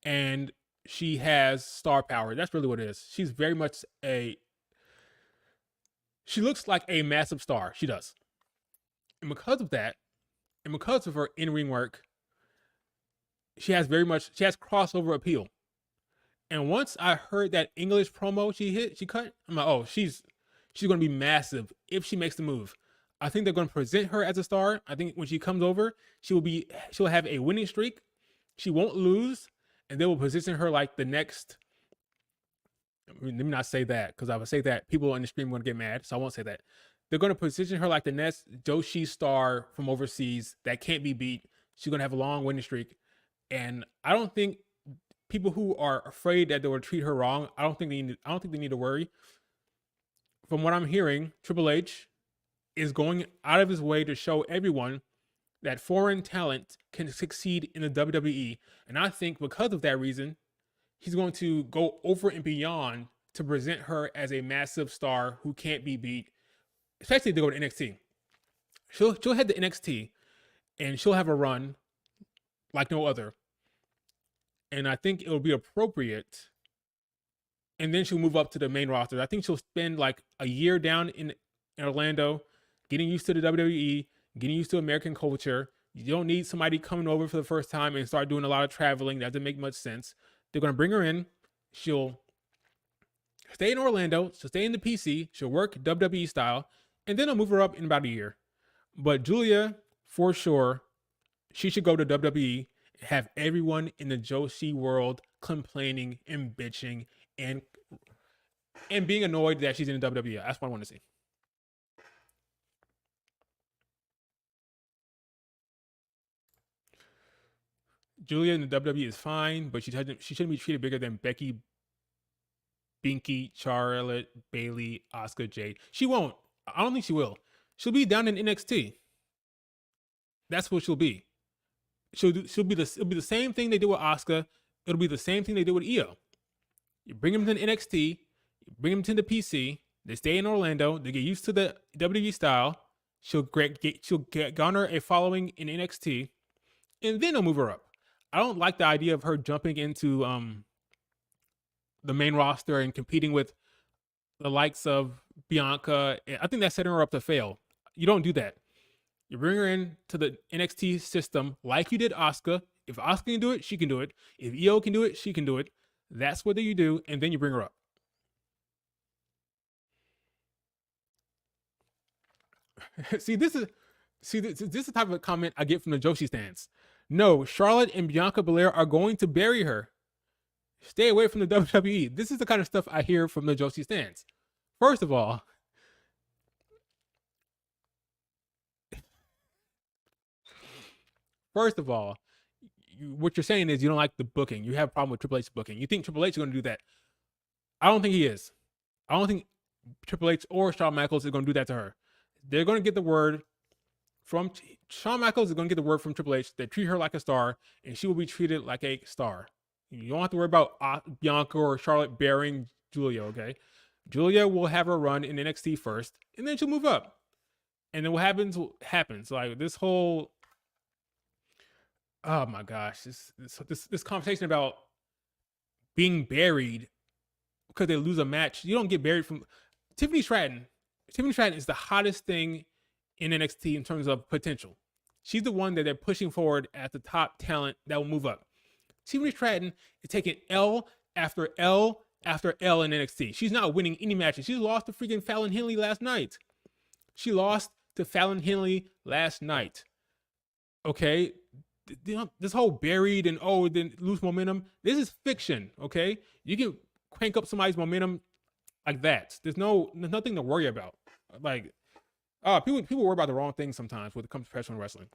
and she has star power. That's really what it is. She's very much she looks like a massive star. She does. And because of that, and because of her in-ring work, she has crossover appeal. And once I heard that English promo she cut, I'm like, oh, she's gonna be massive if she makes the move. I think they're gonna present her as a star. I think when she comes over, she'll have a winning streak. She won't lose, and they will position her like the next. Let me not say that, because I would say that people in the stream are gonna get mad, so I won't say that. They're gonna position her like the next Joshi star from overseas that can't be beat. She's gonna have a long winning streak, and I don't think people who are afraid that they will treat her wrong, I don't think they need to worry. From what I'm hearing, Triple H is going out of his way to show everyone that foreign talent can succeed in the WWE, and I think because of that reason, he's going to go over and beyond to present her as a massive star who can't be beat, especially if they go to NXT. She'll head to NXT, and she'll have a run like no other. And I think it'll be appropriate. And then she'll move up to the main roster. I think she'll spend like a year down in Orlando, getting used to the WWE, getting used to American culture. You don't need somebody coming over for the first time and start doing a lot of traveling. That doesn't make much sense. They're going to bring her in. She'll stay in Orlando. She'll stay in the PC. She'll work WWE style. And then I'll move her up in about a year. But Julia, for sure, she should go to WWE, have everyone in the Joshi world complaining and bitching and being annoyed that she's in the WWE. That's what I want to see. Julia in the WWE is fine, but she shouldn't be treated bigger than Becky, Binky, Charlotte, Bayley, Asuka, Jade. She won't. I don't think she will. She'll be down in NXT. That's what she'll be. It'll be the same thing they did with Asuka. It'll be the same thing they did with Io. You bring them to NXT, you bring them to the PC. They stay in Orlando. They get used to the WWE style. She'll garner a following in NXT, and then they'll move her up. I don't like the idea of her jumping into the main roster and competing with the likes of Bianca. I think that's setting her up to fail. You don't do that. You bring her in to the NXT system like you did Asuka. If Asuka can do it, she can do it. If Io can do it, she can do it. That's what you do, and then you bring her up. This is the type of comment I get from the Joshi stance. No, Charlotte and Bianca Belair are going to bury her. Stay away from the WWE. This is the kind of stuff I hear from the Joshi stance. First of all, what you're saying is you don't like the booking. You have a problem with Triple H's booking. You think Triple H is going to do that. I don't think he is. I don't think Triple H or Shawn Michaels is going to do that to her. They're going to get the word from Shawn Michaels is going to get the word from Triple H that treat her like a star, and she will be treated like a star. You don't have to worry about Bianca or Charlotte bearing Julia. Okay, Julia will have her run in NXT first, and then she'll move up. And then what happens happens. Like this whole, oh my gosh, this conversation about being buried because they lose a match. You don't get buried from Tiffany Stratton. Tiffany Stratton is the hottest thing in NXT in terms of potential. She's the one that they're pushing forward as the top talent that will move up. Tiffany Stratton is taking L after L after L in NXT. She's not winning any matches. She lost to freaking Fallon Henley last night. She lost to Fallon Henley last night. Okay, this whole buried and then lose momentum. This is fiction. Okay, you can crank up somebody's momentum like that. There's nothing to worry about. Like, people worry about the wrong things sometimes when it comes to professional wrestling.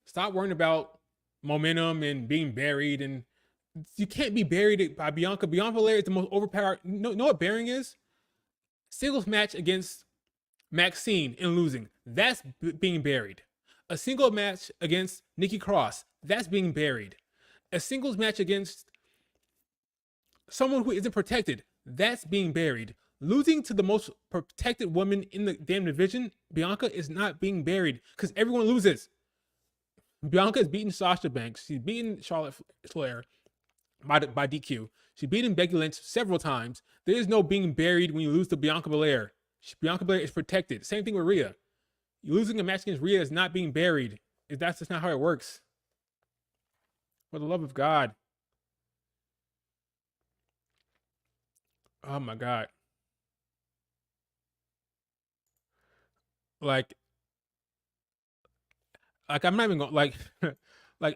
Stop worrying about momentum and being buried. And you can't be buried by Bianca. Bianca Belair is the most overpowered. Know what burying is? Singles match against Maxine and losing. That's being buried. A single match against Nikki Cross. That's being buried. A singles match against someone who isn't protected. That's being buried. Losing to the most protected woman in the damn division, Bianca, is not being buried because everyone loses. Bianca has beaten Sasha Banks. She's beaten Charlotte Flair by DQ. She's beaten Becky Lynch several times. There is no being buried when you lose to Bianca Belair. Bianca Belair is protected. Same thing with Rhea. Losing a match against Rhea is not being buried. That's just not how it works. For the love of God. Oh my God. Like I'm not even going like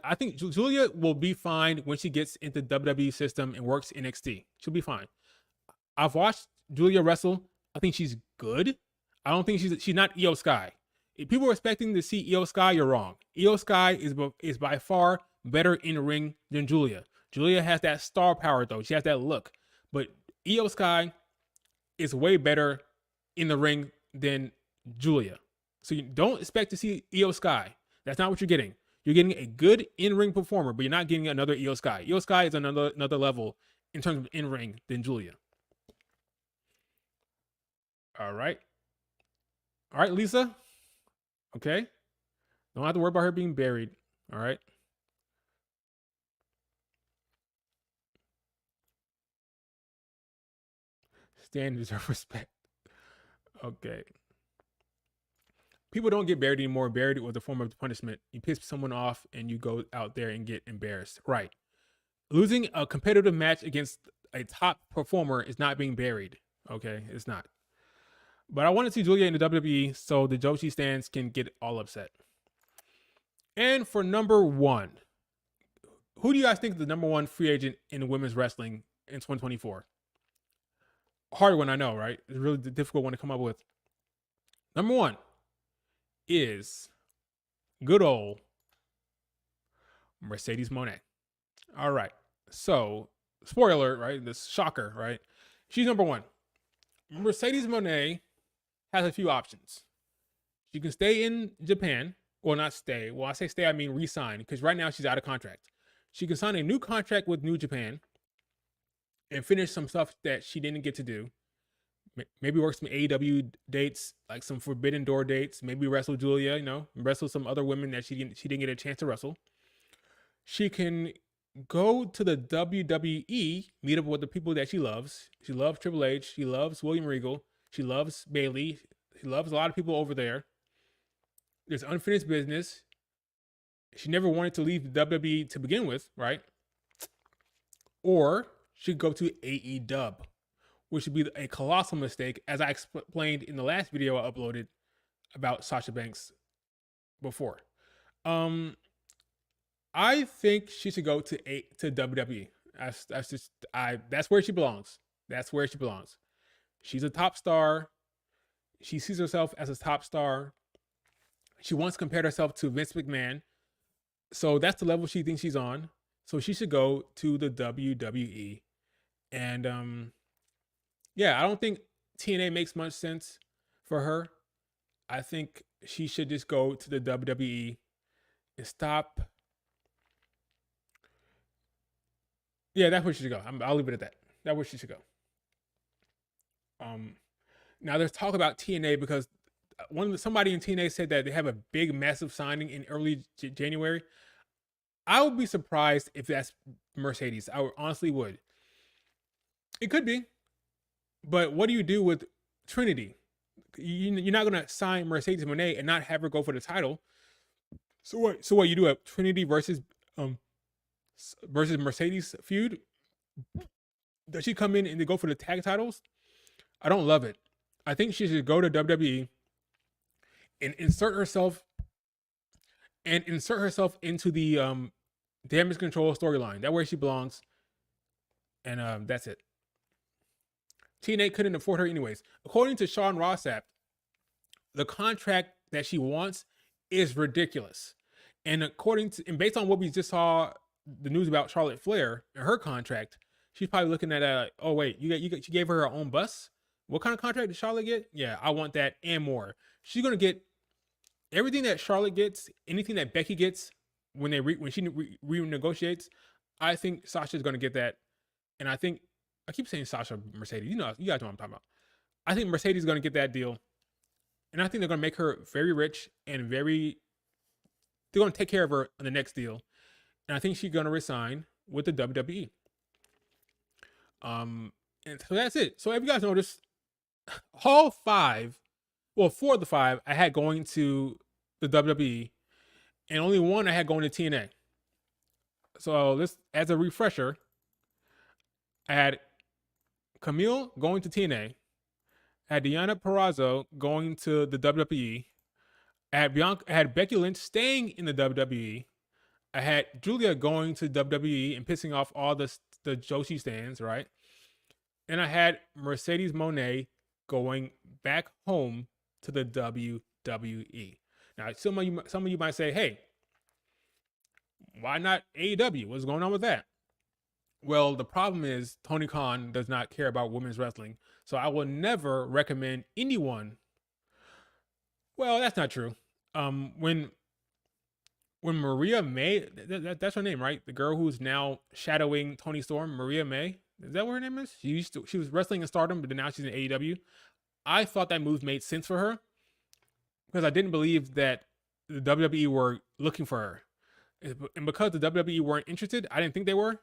I think Julia will be fine when she gets into WWE system and works NXT. She'll be fine. I've watched Julia wrestle. I think she's good. I don't think she's not Io Sky. If people are expecting to see Io Sky, you're wrong. Io Sky is by far better in the ring than Julia. Julia has that star power though. She has that look. But Io Sky is way better in the ring than Julia. So you don't expect to see Io Sky. That's not what you're getting. You're getting a good in-ring performer, but you're not getting another Io Sky. Io Sky is another level in terms of in-ring than Julia. All right, Lisa. Okay. Don't have to worry about her being buried. All right. Stand deserve respect. Okay. People don't get buried anymore. Buried was a form of punishment. You piss someone off and you go out there and get embarrassed. Right. Losing a competitive match against a top performer is not being buried. Okay. It's not. But I want to see Julia in the WWE so the Joshi stands can get all upset. And for number one, who do you guys think is the number one free agent in women's wrestling in 2024? Hard one, I know, right? It's a really difficult one to come up with. Number one is good old Mercedes Moné. All right. So, spoiler, right? This shocker, right? She's number one. Mercedes Moné has a few options. She can stay in Japan, or not stay. Well, I say stay, I mean resign, because right now she's out of contract. She can sign a new contract with New Japan and finish some stuff that she didn't get to do. Maybe work some AEW dates, like some Forbidden Door dates. Maybe wrestle Julia, wrestle some other women that she didn't get a chance to wrestle. She can go to the WWE, meet up with the people that she loves. She loves Triple H. She loves William Regal. She loves Bayley. She loves a lot of people over there. There's unfinished business. She never wanted to leave the WWE to begin with, right? Or she could go to AEW, which would be a colossal mistake, as I explained in the last video I uploaded about Sasha Banks before. I think she should go to WWE. That's where she belongs. That's where she belongs. She's a top star. She sees herself as a top star. She once compared herself to Vince McMahon. So that's the level she thinks she's on. So she should go to the WWE. And I don't think TNA makes much sense for her. I think she should just go to the WWE and stop. Yeah, that's where she should go. I'll leave it at that. That's where she should go. Um, Now there's talk about TNA because somebody in TNA said that they have a big, massive signing in early January. I would be surprised if that's Mercedes. I honestly would. It could be, but what do you do with Trinity? You're not gonna sign Mercedes Monet and not have her go for the title. So what? So what? You do a Trinity um versus Mercedes feud? Does she come in and they go for the tag titles? I don't love it. I think she should go to WWE and insert herself into the damage control storyline. That where she belongs, and that's it. TNA couldn't afford her anyways. According to Sean Rossap, the contract that she wants is ridiculous. And based on what we just saw, the news about Charlotte Flair and her contract, she's probably looking at oh wait, she gave her own bus. What kind of contract did Charlotte get? Yeah, I want that and more. She's gonna get everything that Charlotte gets, anything that Becky gets when she renegotiates. I think Sasha's gonna get that, and I think I keep saying Sasha Mercedes. You guys know what I'm talking about. I think Mercedes is gonna get that deal, and I think they're gonna make her very rich and they're gonna take care of her on the next deal, and I think she's gonna resign with the WWE. And so that's it. So if you guys notice, all five, well, 4 of the 5 I had going to the WWE, and only 1 I had going to TNA. So this, as a refresher, I had Camille going to TNA. I had Deonna Purrazzo going to the WWE. I had Becky Lynch staying in the WWE. I had Julia going to WWE and pissing off all the Joshi stands, right? And I had Mercedes Moné going back home to the WWE. Now, some of you might say, "Hey, why not AEW? What's going on with that?" Well, the problem is Tony Khan does not care about women's wrestling, so I will never recommend anyone. Well, that's not true. When Maria May, that's her name, right? The girl who's now shadowing Tony Storm, Maria May. Is that what her name is? She was wrestling in Stardom, but now she's in AEW. I thought that move made sense for her because I didn't believe that the WWE were looking for her, and because the WWE weren't interested, I didn't think they were.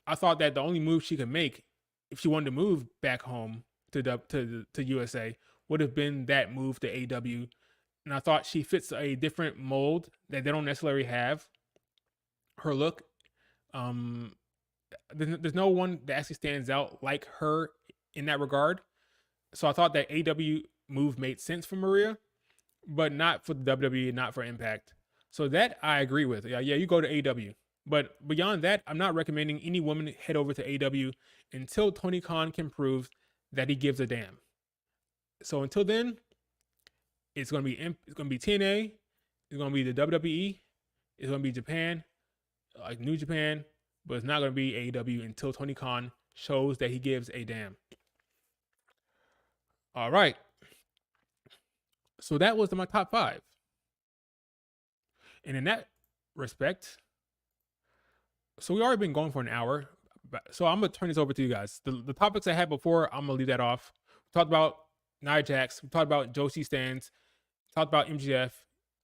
I thought that the only move she could make if she wanted to move back home to USA would have been that move to AEW, and I thought she fits a different mold that they don't necessarily have. Her look, there's no one that actually stands out like her in that regard. So I thought that AEW move made sense for Maria, but not for the WWE, not for Impact. So that I agree with. Yeah, you go to AEW. But beyond that, I'm not recommending any woman head over to AEW until Tony Khan can prove that he gives a damn. So until then, it's gonna be TNA, it's gonna be the WWE, it's gonna be Japan, like New Japan, but it's not gonna be AEW until Tony Khan shows that he gives a damn. All right. So that was my top 5. And in that respect, so we already been going for an hour. So I'm going to turn this over to you guys. The topics I had before, I'm going to leave that off. We talked about Nia Jax. We talked about Joshi stands. We talked about MGF.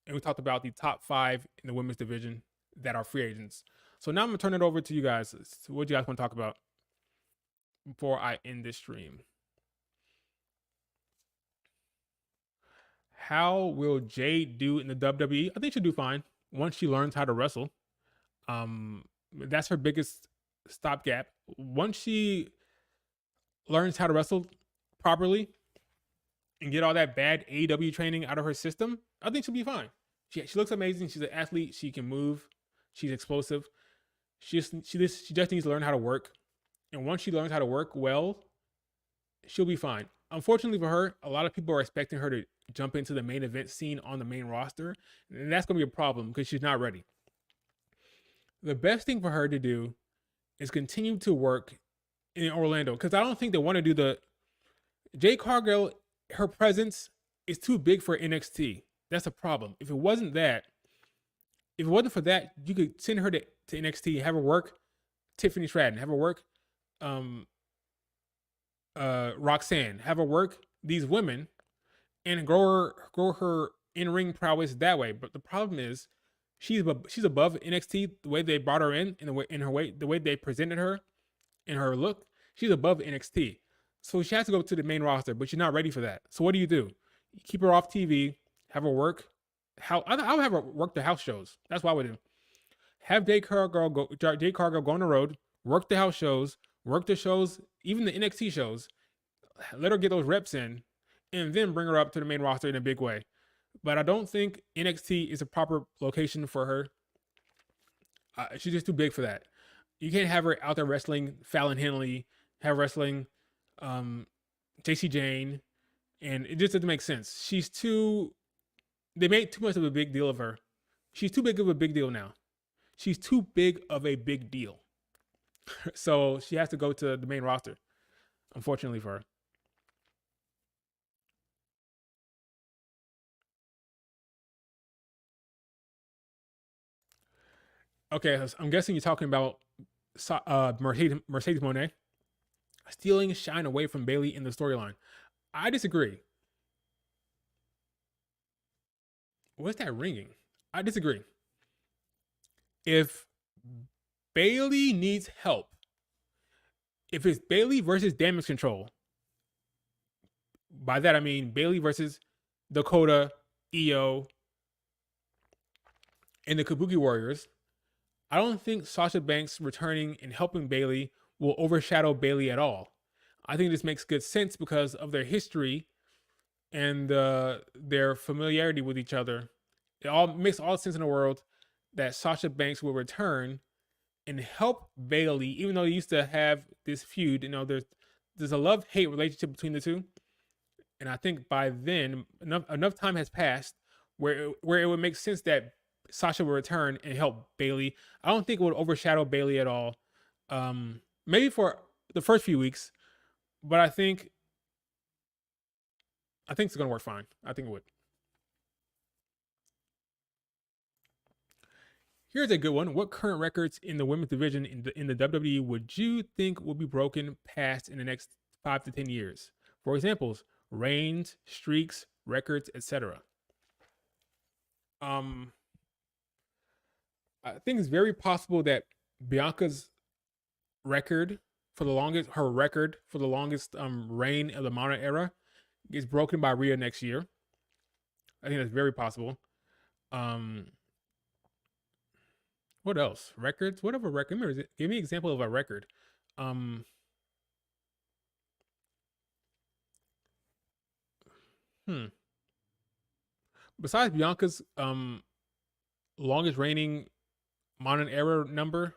And we talked about the top 5 in the women's division that are free agents. So now I'm going to turn it over to you guys. So what do you guys want to talk about before I end this stream? How will Jade do in the WWE? I think she'll do fine once she learns how to wrestle. That's her biggest stopgap. Once she learns how to wrestle properly and get all that bad AEW training out of her system, I think she'll be fine. She looks amazing. She's an athlete. She can move. She's explosive. She just needs to learn how to work. And once she learns how to work well, she'll be fine. Unfortunately for her, a lot of people are expecting her to jump into the main event scene on the main roster, and that's going to be a problem because she's not ready. The best thing for her to do is continue to work in Orlando, because I don't think they want to do the Jade Cargill. Her presence is too big for NXT. That's a problem. If it wasn't for that, you could send her to NXT, have her work Tiffany Stratton, have her work um Roxanne, have her work these women and grow her in ring prowess that way. But the problem is she's above NXT the way they brought her in the way in her way the way they presented her in her look. She's above NXT, so she has to go to the main roster. But she's not ready for that. So what do? You keep her off TV, have her work. I would have her work the house shows. That's what I would do. Have Jade Cargill go on the road, work the house shows, work the shows, even the NXT shows. Let her get those reps in, and then bring her up to the main roster in a big way. But I don't think NXT is a proper location for her. She's just too big for that. You can't have her out there wrestling Fallon Henley, have wrestling JC Jane, and it just doesn't make sense. She's too. They made too much of a big deal of her. She's too big of a big deal now. She's too big of a big deal. So she has to go to the main roster, unfortunately for her. Okay, I'm guessing you're talking about Mercedes Monet stealing shine away from Bayley in the storyline. I disagree. What's that ringing? I disagree. If Bayley needs help, if it's Bayley versus Damage Control, by that I mean Bayley versus Dakota, Io, and the Kabuki Warriors, I don't think Sasha Banks returning and helping Bayley will overshadow Bayley at all. I think this makes good sense because of their history and their familiarity with each other. It all makes all the sense in the world that Sasha Banks will return and help Bayley, even though they used to have this feud. You know, there's a love-hate relationship between the two, and I think by then enough time has passed where it would make sense that Sasha will return and help Bayley. I don't think it would overshadow Bayley at all. Maybe for the first few weeks, but I think it's gonna work fine. I think it would. Here's a good one. What current records in the women's division in the WWE would you think will be broken past in the next 5 to 10 years? For examples, reigns, streaks, records, etc. I think it's very possible that Bianca's record for the longest reign of the modern era gets broken by Rhea next year. I think that's very possible. What else? Records? What of a record? Give me an example of a record. Besides Bianca's longest reigning modern era number,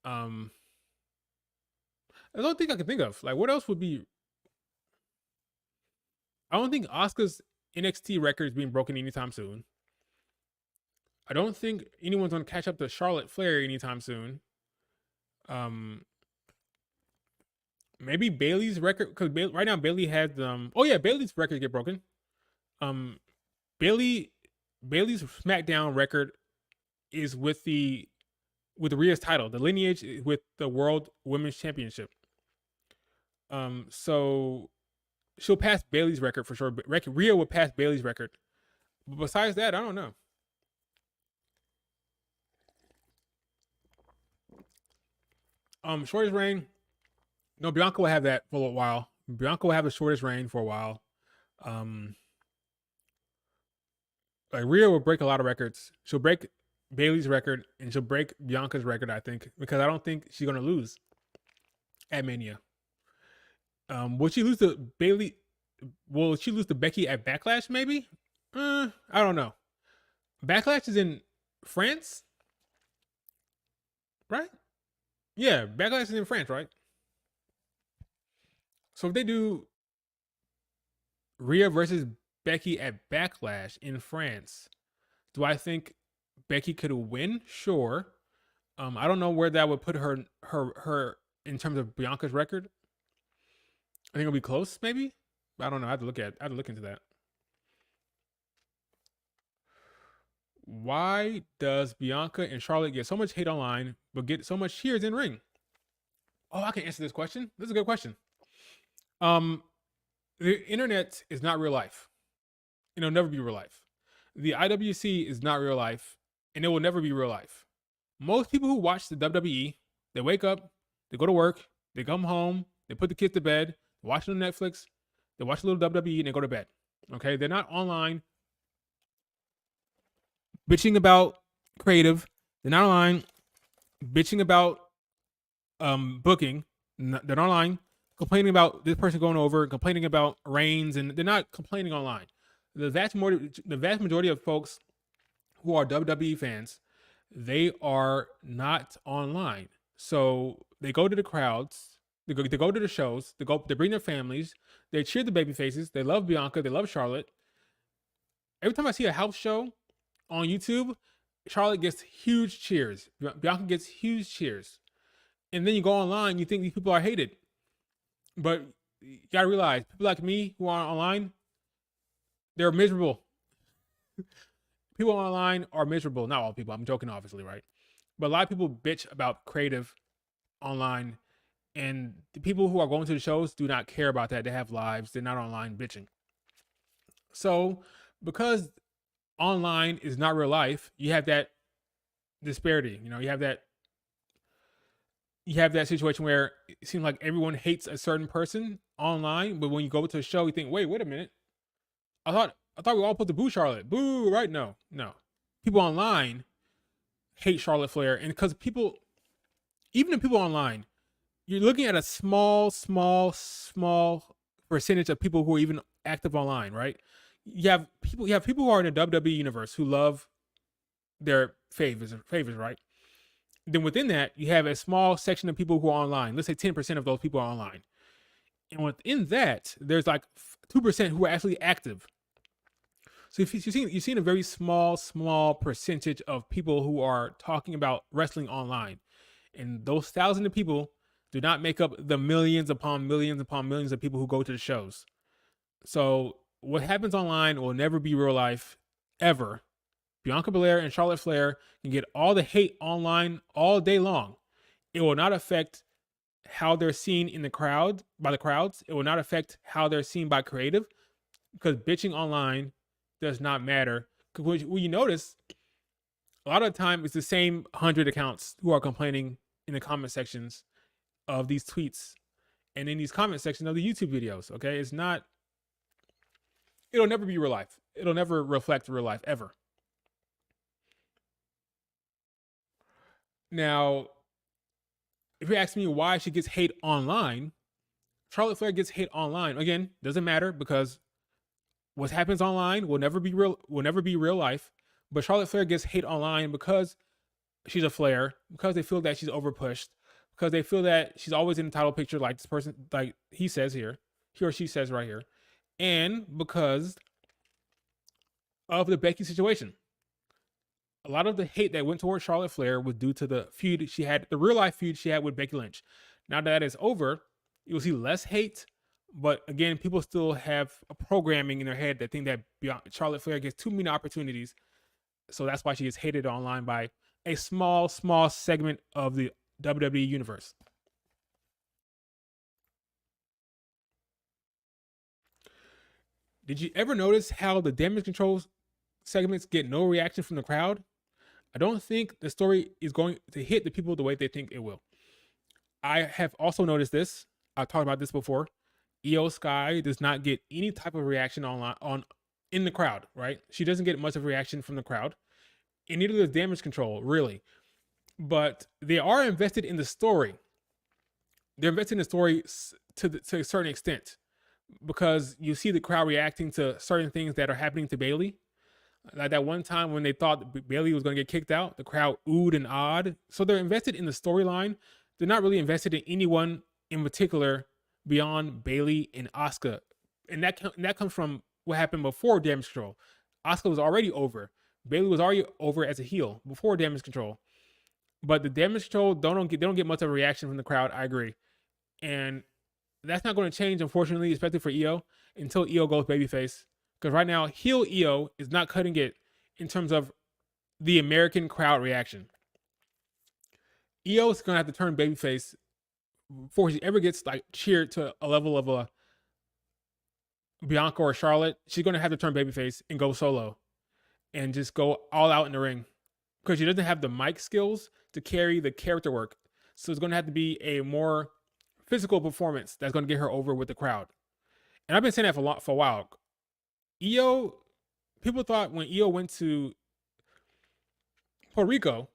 I don't think I can think of. Like, what else would be? I don't think Asuka's NXT record is being broken anytime soon. I don't think anyone's gonna catch up to Charlotte Flair anytime soon. Maybe Bayley's record, because right now Bayley has Bayley's record get broken. Bayley's SmackDown record is with the Rhea's title, the lineage with the World Women's Championship. So she'll pass Bayley's record for sure. But Rhea will pass Bayley's record. But besides that, I don't know. Shortest reign. No, Bianca will have that for a while. Bianca will have the shortest reign for a while. Like Rhea will break a lot of records. She'll break Bayley's record and she'll break Bianca's record, I think, because I don't think she's gonna lose at Mania. Will she lose to Bayley? Will she lose to Becky at Backlash? Maybe. I don't know. Backlash is in France, right? Yeah, Backlash is in France, right? So if they do Rhea versus Becky at Backlash in France, do I think Becky could win? Sure. I don't know where that would put her in terms of Bianca's record. I think it'll be close, maybe. I don't know. I have to look into that. Why does Bianca and Charlotte get so much hate online but get so much cheers in ring? Oh, I can answer this question. This is a good question. Um, the internet is not real life. It'll never be real life. The IWC is not real life, and it will never be real life. Most people who watch the WWE, they wake up, they go to work, they come home, they put the kids to bed, they watch on Netflix, they watch a little WWE, and they go to bed. Okay, they're not online bitching about creative. They're not online bitching about booking. They're not online complaining about this person going over, complaining about Reigns, and they're not complaining online. The vast majority of folks who are WWE fans, they are not online. So they go to the crowds, they go to the shows, they bring their families, they cheer the baby faces, they love Bianca, they love Charlotte. Every time I see a house show on YouTube, Charlotte gets huge cheers. Bianca gets huge cheers. And then you go online, you think these people are hated. But you gotta realize, people like me who are online, they're miserable. People online are miserable. Not all people, I'm joking, obviously, right? But a lot of people bitch about creative online, and the people who are going to the shows do not care about that. They have lives, they're not online bitching. So, because online is not real life, you have that disparity. You know, you have that situation where it seems like everyone hates a certain person online, but when you go to a show, you think, wait a minute. I thought we all put the boo Charlotte. Boo, right? No. People online hate Charlotte Flair, and because even the people online, you're looking at a small percentage of people who are even active online, right? You have people who are in the WWE universe who love their favors, right? Then within that, you have a small section of people who are online. Let's say 10% of those people are online. And within that, there's like 2% who are actually active. So if you've seen a very small percentage of people who are talking about wrestling online. And those thousands of people do not make up the millions upon millions of people who go to the shows. So what happens online will never be real life, ever. Bianca Belair and Charlotte Flair can get all the hate online all day long. It will not affect how they're seen in the crowd by the crowds. It will not affect how they're seen by creative, because bitching online does not matter. Because what you notice, a lot of the time it's the same 100 accounts who are complaining in the comment sections of these tweets and in these comment sections of the YouTube videos. Okay, it'll never be real life. It'll never reflect real life ever. Now, if you ask me why she gets hate online, Charlotte Flair gets hate online. Again, doesn't matter, because what happens online will never be real life. But Charlotte Flair gets hate online because she's a Flair, because they feel that she's overpushed, because they feel that she's always in the title picture, like this person, like he or she says right here, and because of the Becky situation. A lot of the hate that went towards Charlotte Flair was due to the real life feud she had with Becky Lynch. Now that is over, you'll see less hate, but again, people still have a programming in their head that think that Charlotte Flair gets too many opportunities. So that's why she gets hated online by a small segment of the WWE universe. Did you ever notice how the damage control segments get no reaction from the crowd? I don't think the story is going to hit the people the way they think it will. I have also noticed this. I've talked about this before. Io Sky does not get any type of reaction in the crowd, right? She doesn't get much of a reaction from the crowd. And neither does Damage Control, really. But they are invested in the story. They're invested in the story to a certain extent, because you see the crowd reacting to certain things that are happening to Bayley. Like that one time when they thought Bayley was going to get kicked out, the crowd oohed and awed. So they're invested in the storyline. They're not really invested in anyone in particular beyond Bayley and Asuka. And that comes from what happened before Damage Control. Asuka was already over. Bayley was already over as a heel before Damage Control. But the Damage Control they don't get much of a reaction from the crowd. I agree. And that's not going to change, unfortunately, especially for Io, until Io goes babyface. Because right now, heel Io is not cutting it in terms of the American crowd reaction. Io's gonna have to turn babyface before she ever gets like cheered to a level of a Bianca or Charlotte. She's gonna have to turn babyface and go solo and just go all out in the ring because she doesn't have the mic skills to carry the character work. So it's gonna have to be a more physical performance that's gonna get her over with the crowd. And I've been saying that for a while. Io, people thought when Io went to Puerto Rico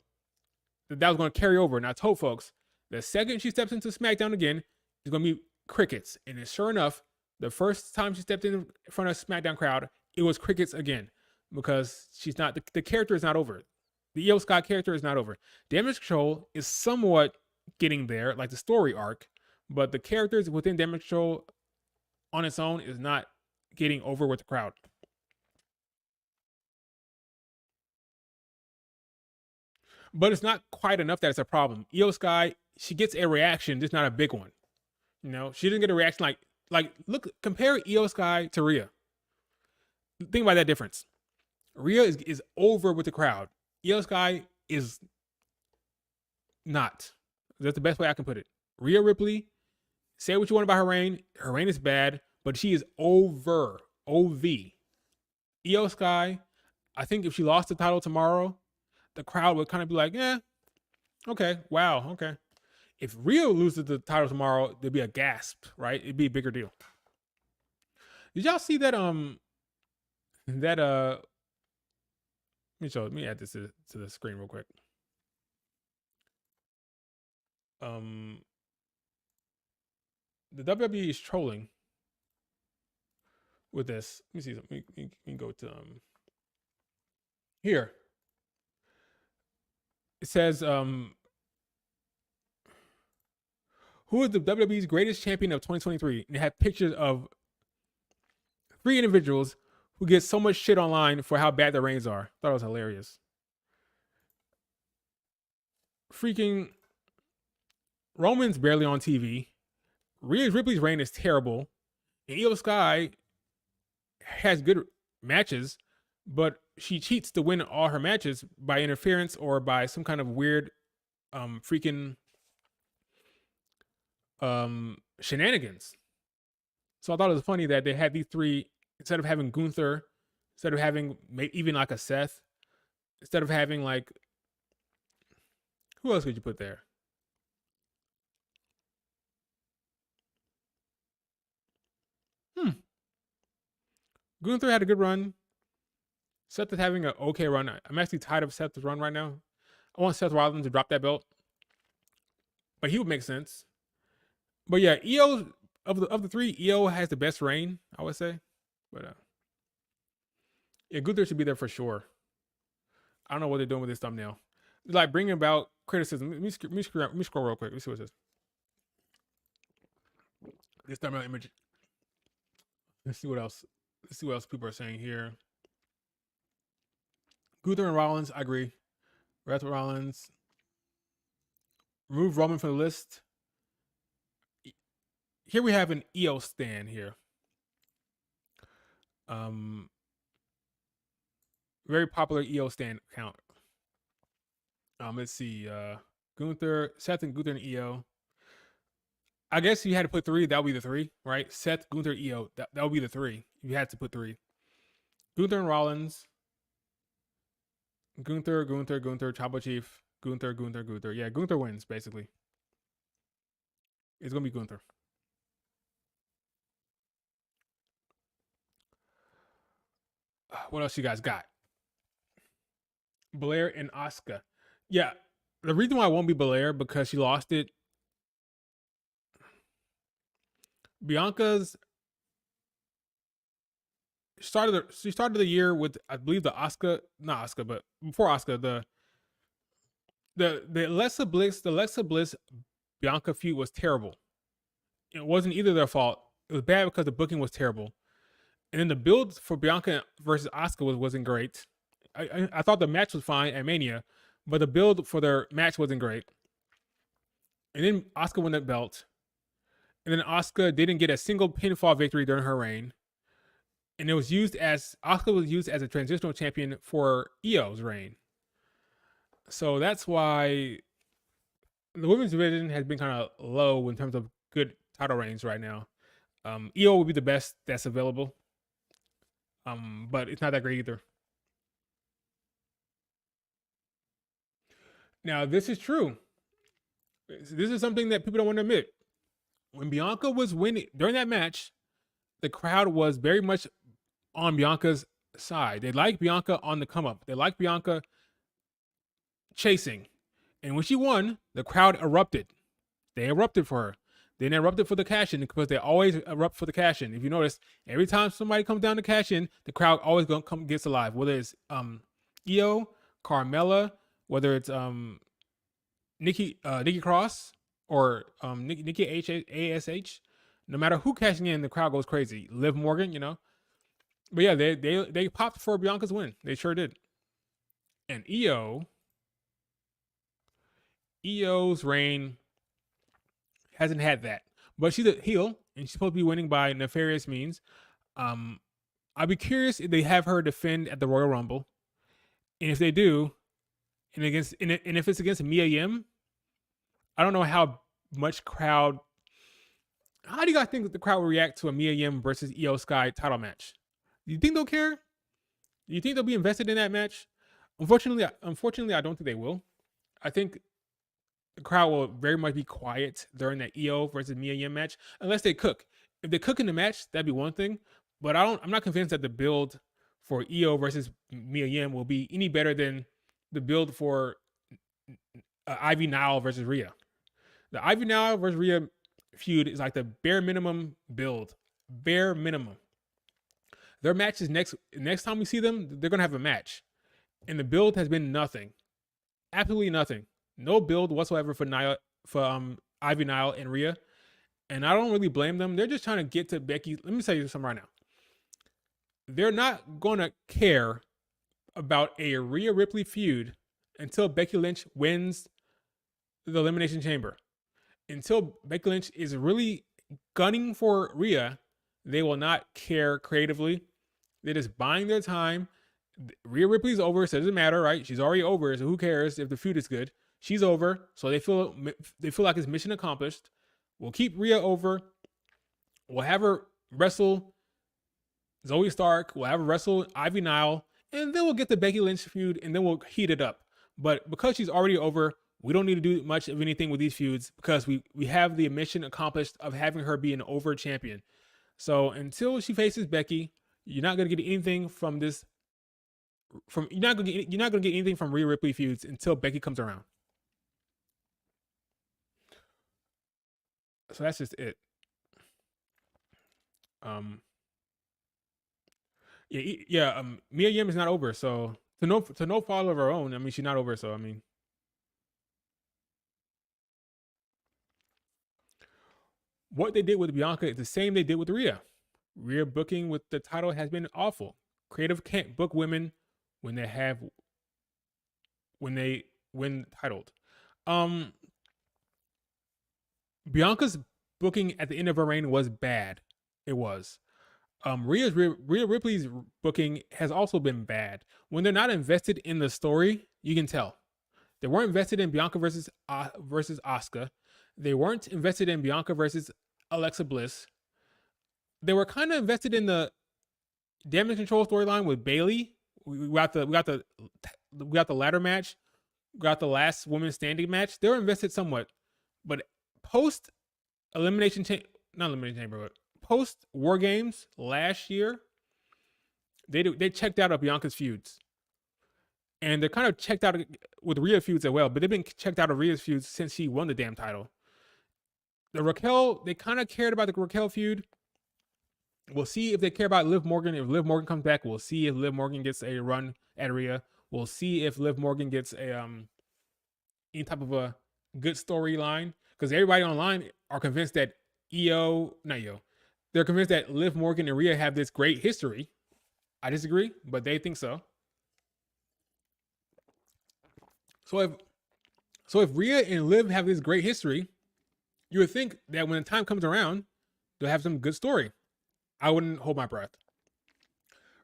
that was going to carry over. And I told folks the second she steps into SmackDown again, it's going to be crickets. And then sure enough, the first time she stepped in front of a SmackDown crowd, it was crickets again because she's not the character is not over. The Io Sky character is not over. Damage Control is somewhat getting there, like the story arc, but the characters within Damage Control on its own is not getting over with the crowd. But it's not quite enough that it's a problem. Io Sky, she gets a reaction, just not a big one. You know, she didn't get a reaction like look, compare Io Sky to Rhea. Think about that difference. Rhea is over with the crowd. Io Sky is not. That's the best way I can put it. Rhea Ripley, say what you want about her reign. Her reign is bad, but she is over. OV. Io Sky, I think if she lost the title tomorrow, the crowd would kind of be like, yeah, okay, wow, okay. If Rhea loses the title tomorrow, there'd be a gasp, right? It'd be a bigger deal. Did y'all see that let me add this to the screen real quick. The WWE is trolling with this. Let me see something. We can go to here. It says who is the WWE's greatest champion of 2023? And they have pictures of 3 individuals who get so much shit online for how bad their reigns are. Thought it was hilarious. Freaking Roman's barely on TV. Rhea Ripley's reign is terrible. And Io Sky has good matches, but she cheats to win all her matches by interference or by some kind of weird shenanigans. So I thought it was funny that they had these 3, instead of having Gunther, instead of having even like a Seth, instead of having like, who else could you put there? Gunther had a good run. Seth is having an okay run. I'm actually tired of Seth's run right now. I want Seth Rollins to drop that belt, but he would make sense. But yeah, Io of the 3, Io has the best reign, I would say. But yeah, Gunther should be there for sure. I don't know what they're doing with this thumbnail. It's like bringing about criticism. Let me scroll real quick. Let me see what it says. This thumbnail image. Let's see what else. Let's see what else people are saying here. Gunther and Rollins, I agree. Wrath Rollins. Remove Roman from the list. Here we have an Io stan here. Very popular Io stan account. Let's see. Gunther, Seth, and Gunther and Io. I guess you had to put 3. That would be the 3, right? Seth, Gunther, Io. That would be the 3. You had to put 3. Gunther and Rollins. Gunther, Tribal Chief. Gunther. Yeah, Gunther wins, basically. It's going to be Gunther. What else you guys got? Belair and Asuka. Yeah, the reason why it won't be Belair because she lost it. Bianca's she started the year with, I believe, not Asuka, but before Asuka, the Alexa Bliss Bianca feud was terrible. It wasn't either their fault. It was bad because the booking was terrible. And then the build for Bianca versus Asuka wasn't great. I thought the match was fine at Mania, but the build for their match wasn't great. And then Asuka won that belt. And then Asuka didn't get a single pinfall victory during her reign. And Asuka was used as a transitional champion for Io's reign. So that's why the women's division has been kind of low in terms of good title reigns right now. EO will be the best that's available, but it's not that great either. Now, this is true. This is something that people don't want to admit. When Bianca was winning during that match, the crowd was very much on Bianca's side. They like Bianca on the come up. They like Bianca chasing. And when she won, the crowd erupted. They erupted for her. They erupted for the cash in because they always erupt for the cash in. If you notice, every time somebody comes down to cash in, the crowd always gonna come gets alive. Whether it's Io, Carmella, whether it's Nikki Cross or Nikki ASH, no matter who cashing in, the crowd goes crazy. Liv Morgan, you know. But yeah, they popped for Bianca's win. They sure did. And EO's reign hasn't had that. But she's a heel, and she's supposed to be winning by nefarious means. I'd be curious if they have her defend at the Royal Rumble. And if they do, and if it's against Mia Yim, I don't know how much crowd. How do you guys think the crowd will react to a Mia Yim versus Io Sky title match? Do you think they'll care? Do you think they'll be invested in that match? Unfortunately, I don't think they will. I think the crowd will very much be quiet during that Io versus Mia Yim match, unless they cook. If they cook in the match, that'd be one thing. But I'm not convinced that the build for Io versus Mia Yim will be any better than the build for Ivy Nile versus Rhea. The Ivy Nile versus Rhea feud is like the bare minimum build. Bare minimum. Their matches next time we see them, they're gonna have a match. And the build has been nothing. Absolutely nothing. No build whatsoever for Ivy Nile and Rhea. And I don't really blame them. They're just trying to get to Becky. Let me tell you something right now. They're not gonna care about a Rhea Ripley feud until Becky Lynch wins the Elimination Chamber. Until Becky Lynch is really gunning for Rhea, they will not care creatively. They're just buying their time. Rhea Ripley's over, so it doesn't matter, right? She's already over, so who cares if the feud is good? She's over, so they feel like it's mission accomplished. We'll keep Rhea over. We'll have her wrestle Zoe Stark. We'll have her wrestle Ivy Nile, and then we'll get the Becky Lynch feud, and then we'll heat it up. But because she's already over, we don't need to do much of anything with these feuds because we have the mission accomplished of having her be an over champion. So until she faces Becky, you're not gonna get anything from this. You're not gonna get anything from Rhea Ripley feuds until Becky comes around. So that's just it. Mia Yim is not over, so to no fault of her own. I mean, she's not over, so I mean, what they did with Bianca is the same they did with Rhea. Rhea booking with the title has been awful. Creative can't book women when they win titled. Bianca's booking at the end of her reign was bad. It was. Rhea Ripley's booking has also been bad. When they're not invested in the story, you can tell. They weren't invested in Bianca versus Asuka. They weren't invested in Bianca versus Alexa Bliss. They were kind of invested in the Damage Control storyline with Bayley. We got the ladder match. We got the last woman standing match. They were invested somewhat, but post post War Games last year, they checked out of Bianca's feuds, and they're kind of checked out with Rhea feuds as well. But they've been checked out of Rhea's feuds since she won the damn title. They kind of cared about the Raquel feud. We'll see if they care about Liv Morgan. If Liv Morgan comes back, we'll see if Liv Morgan gets a run at Rhea. We'll see if Liv Morgan gets a any type of a good storyline, because everybody online are convinced that they're convinced that Liv Morgan and Rhea have this great history. I disagree, but they think so. So if Rhea and Liv have this great history, you would think that when the time comes around, they'll have some good story. I wouldn't hold my breath.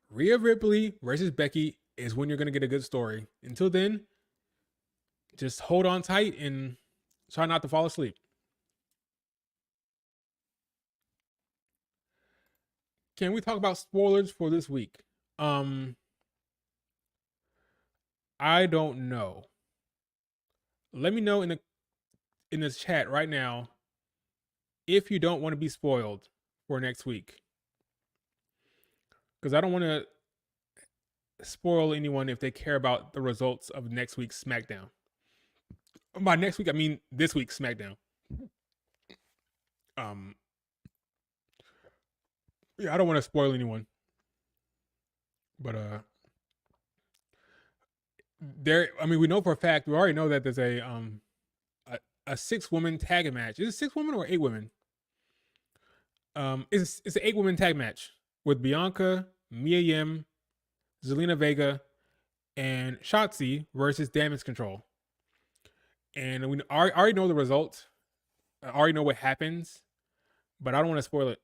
Rhea Ripley versus Becky is when you're going to get a good story. Until then, just hold on tight and try not to fall asleep. Can we talk about spoilers for this week? Um, I don't know. Let me know in this chat right now if you don't want to be spoiled for next week, because I don't want to spoil anyone if they care about the results of next week's SmackDown. By next week, I mean this week's SmackDown. Um, yeah, I don't want to spoil anyone, but there. I mean, we know for a fact. We already know that there's a 6-woman tag match. Is it 6 women or 8 women? It's an 8-woman tag match with Bianca, Mia Yim, Zelina Vega, and Shotzi versus Damage Control. And we already know the results. I already know what happens, but I don't want to spoil it.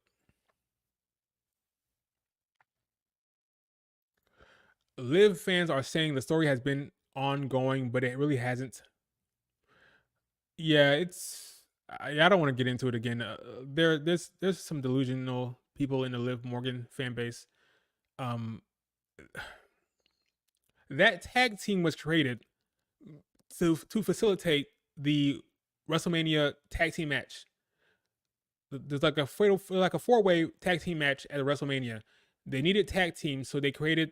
Liv fans are saying the story has been ongoing, but it really hasn't. Yeah, it's. I don't want to get into it again. There's some delusional people in the Liv Morgan fan base. That tag team was created to facilitate the WrestleMania tag team match. There's like a 4-way tag team match at WrestleMania. They needed tag teams, so they created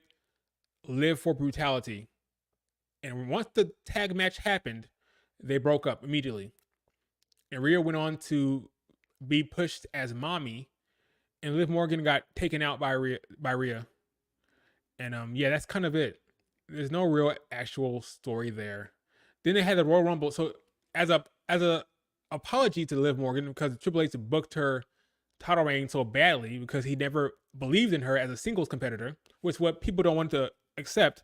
Live for Brutality. And once the tag match happened, they broke up immediately. And Rhea went on to be pushed as mommy, and Liv Morgan got taken out by Rhea. And yeah, that's kind of it. There's no real actual story there. Then they had the Royal Rumble. So as a apology to Liv Morgan, because Triple H booked her title reign so badly because he never believed in her as a singles competitor, which is what people don't want to accept.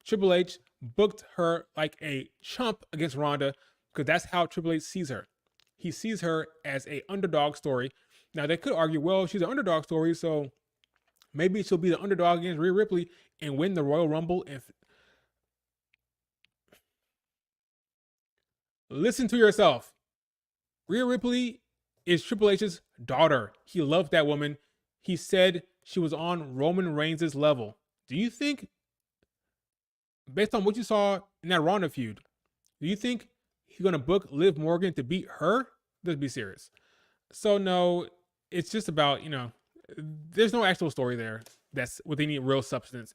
Triple H booked her like a chump against Ronda because that's how Triple H sees her. He sees her as a underdog story. Now they could argue, well, she's an underdog story, so maybe she'll be the underdog against Rhea Ripley and win the Royal Rumble. If listen to yourself, Rhea Ripley is Triple H's daughter. He loved that woman. He said she was on Roman Reigns' level. Do you think, based on what you saw in that Ronda feud, do you think he's gonna book Liv Morgan to beat her? Let's be serious. So no, it's just about, there's no actual story there that's with any real substance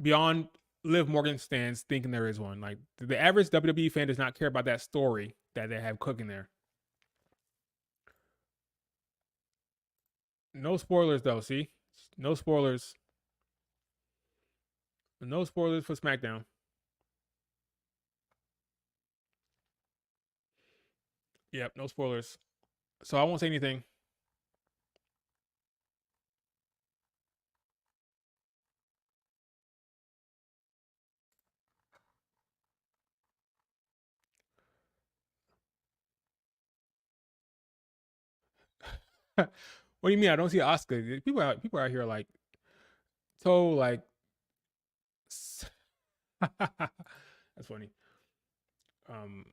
beyond Liv Morgan stands thinking there is one. Like the average WWE fan does not care about that story that they have cooking there. No spoilers though. See, no spoilers. No spoilers for SmackDown. Yep, no spoilers. So I won't say anything. What do you mean? I don't see Oscar. People out here like so like. That's funny. Um,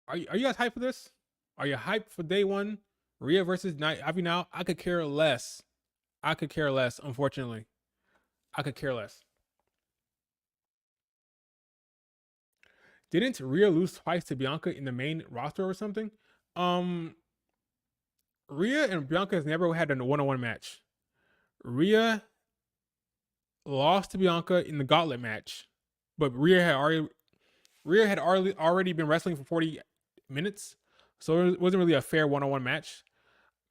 are you guys hyped for this? Are you hyped for day one? Rhea versus Night Ivy now? I could care less. I could care less, unfortunately. I could care less. Didn't Rhea lose twice to Bianca in the main roster or something? Um, Rhea and Bianca has never had a one-on-one match. Rhea lost to Bianca in the gauntlet match, but Rhea had already been wrestling for 40 minutes, so it wasn't really a fair one-on-one match.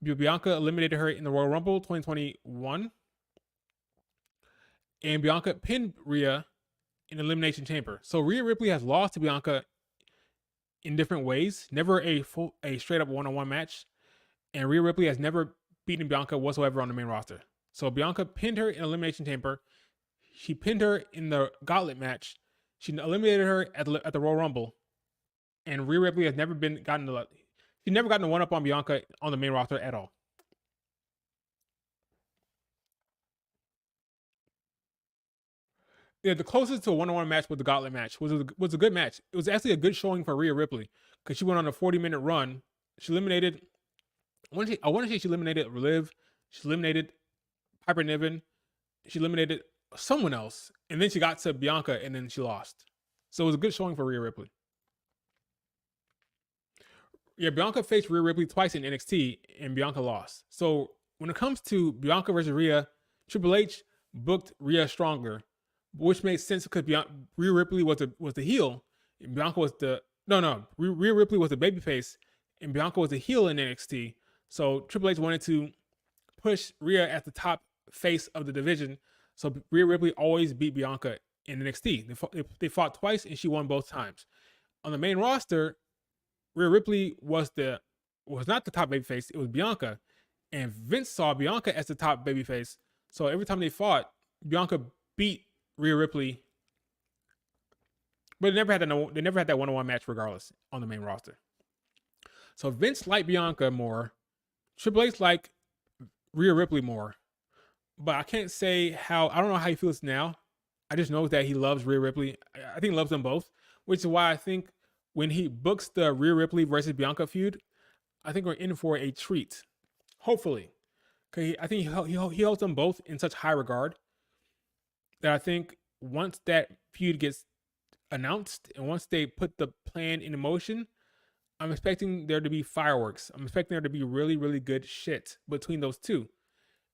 Bianca eliminated her in the Royal Rumble 2021, and Bianca pinned Rhea in Elimination Chamber. So Rhea Ripley has lost to Bianca in different ways, never a straight up one-on-one match, and Rhea Ripley has never beaten Bianca whatsoever on the main roster. So Bianca pinned her in Elimination Chamber. She pinned her in the Gauntlet match. She eliminated her at the Royal Rumble, and Rhea Ripley has never gotten a one up on Bianca on the main roster at all. Yeah, the closest to a one-on-one match was the Gauntlet match. Was a good match. It was actually a good showing for Rhea Ripley because she went on a 40-minute run. She eliminated. I want to say she eliminated Liv. She eliminated Piper Niven. She eliminated someone else, and then she got to Bianca, and then she lost. So it was a good showing for Rhea Ripley. Yeah, Bianca faced Rhea Ripley twice in NXT, and Bianca lost. So when it comes to Bianca versus Rhea, Triple H booked Rhea stronger, which made sense because Rhea Ripley was the heel, and Bianca was the Rhea Ripley was the babyface, and Bianca was the heel in NXT. So Triple H wanted to push Rhea at the top face of the division. So Rhea Ripley always beat Bianca in NXT. They fought twice, and she won both times. On the main roster, Rhea Ripley was not the top babyface. It was Bianca, and Vince saw Bianca as the top babyface. So every time they fought, Bianca beat Rhea Ripley, but they never had that one-on-one match regardless on the main roster. So Vince liked Bianca more. Triple H liked Rhea Ripley more, but I can't say how. I don't know how he feels now. I just know that he loves Rhea Ripley. I think he loves them both, which is why I think when he books the Rhea Ripley versus Bianca feud, I think we're in for a treat. Hopefully, because I think he holds them both in such high regard that I think once that feud gets announced and once they put the plan in motion, I'm expecting there to be fireworks. I'm expecting there to be really, really good shit between those two.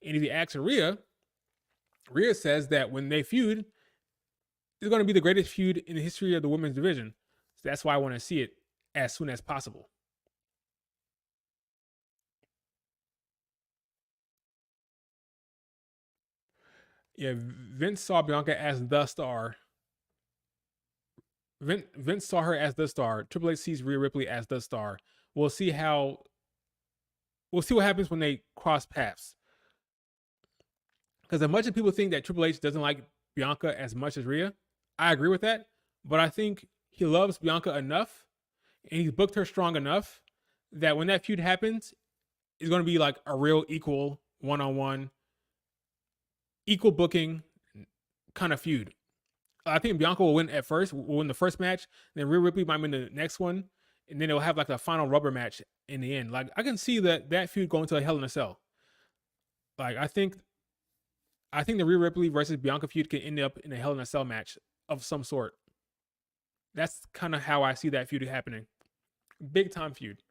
And if you ask Rhea says that when they feud, it's going to be the greatest feud in the history of the women's division. So that's why I want to see it as soon as possible. Yeah, Vince saw Bianca as the star. Vince saw her as the star. Triple H sees Rhea Ripley as the star. We'll see what happens when they cross paths. Because as much as people think that Triple H doesn't like Bianca as much as Rhea, I agree with that. But I think he loves Bianca enough and he's booked her strong enough that when that feud happens, it's going to be like a real equal one-on-one, equal booking kind of feud. I think Bianca will win will win the first match, then Rhea Ripley might win the next one, and then they'll have like a final rubber match in the end. Like I can see that feud going to a Hell in a Cell. Like I think the Rhea Ripley versus Bianca feud can end up in a Hell in a Cell match of some sort. That's kind of how I see that feud happening. Big time feud.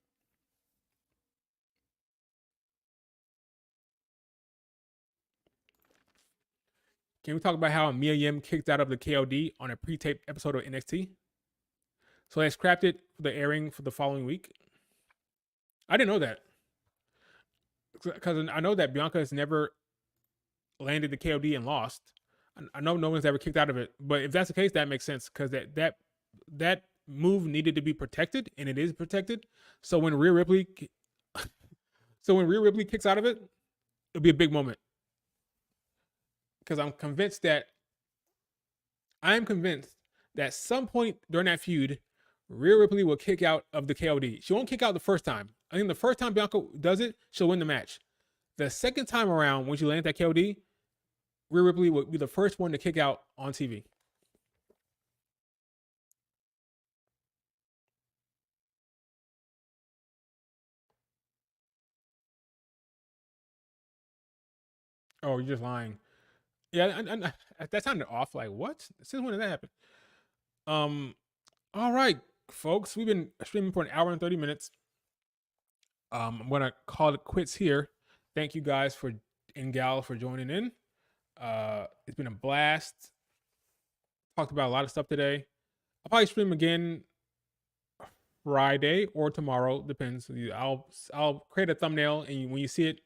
Can we talk about how Mia Yim kicked out of the KOD on a pre-taped episode of NXT? So they scrapped it for the airing for the following week. I didn't know that. Because I know that Bianca has never landed the KOD and lost. I know no one's ever kicked out of it. But if that's the case, that makes sense. Because that move needed to be protected, and it is protected. So when Rhea Ripley kicks out of it, it'll be a big moment. Because I'm convinced that some point during that feud, Rhea Ripley will kick out of the KOD. She won't kick out the first time. I think the first time Bianca does it, she'll win the match. The second time around, when she lands that KOD, Rhea Ripley will be the first one to kick out on TV. Oh, you're just lying. Yeah, that sounded off. Like, what? Since when did that happen? All right, folks. We've been streaming for an hour and 30 minutes. I'm gonna call it quits here. Thank you guys and gal for joining in. It's been a blast. Talked about a lot of stuff today. I'll probably stream again Friday or tomorrow. Depends. I'll create a thumbnail, and when you see it,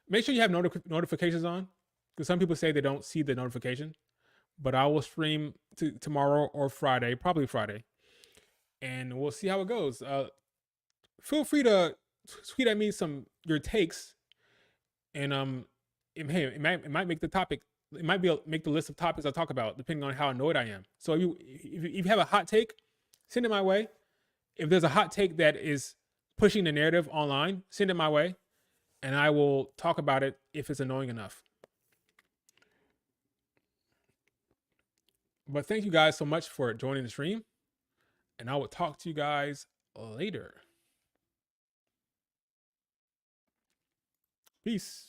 make sure you have notifications on. Because some people say they don't see the notification, but I will stream tomorrow or Friday, probably Friday, and we'll see how it goes. Feel free to tweet at me your takes, and hey, it might make the topic. It might make the list of topics I talk about, depending on how annoyed I am. So if you have a hot take, send it my way. If there's a hot take that is pushing the narrative online, send it my way, and I will talk about it if it's annoying enough. But thank you guys so much for joining the stream, and I will talk to you guys later. Peace.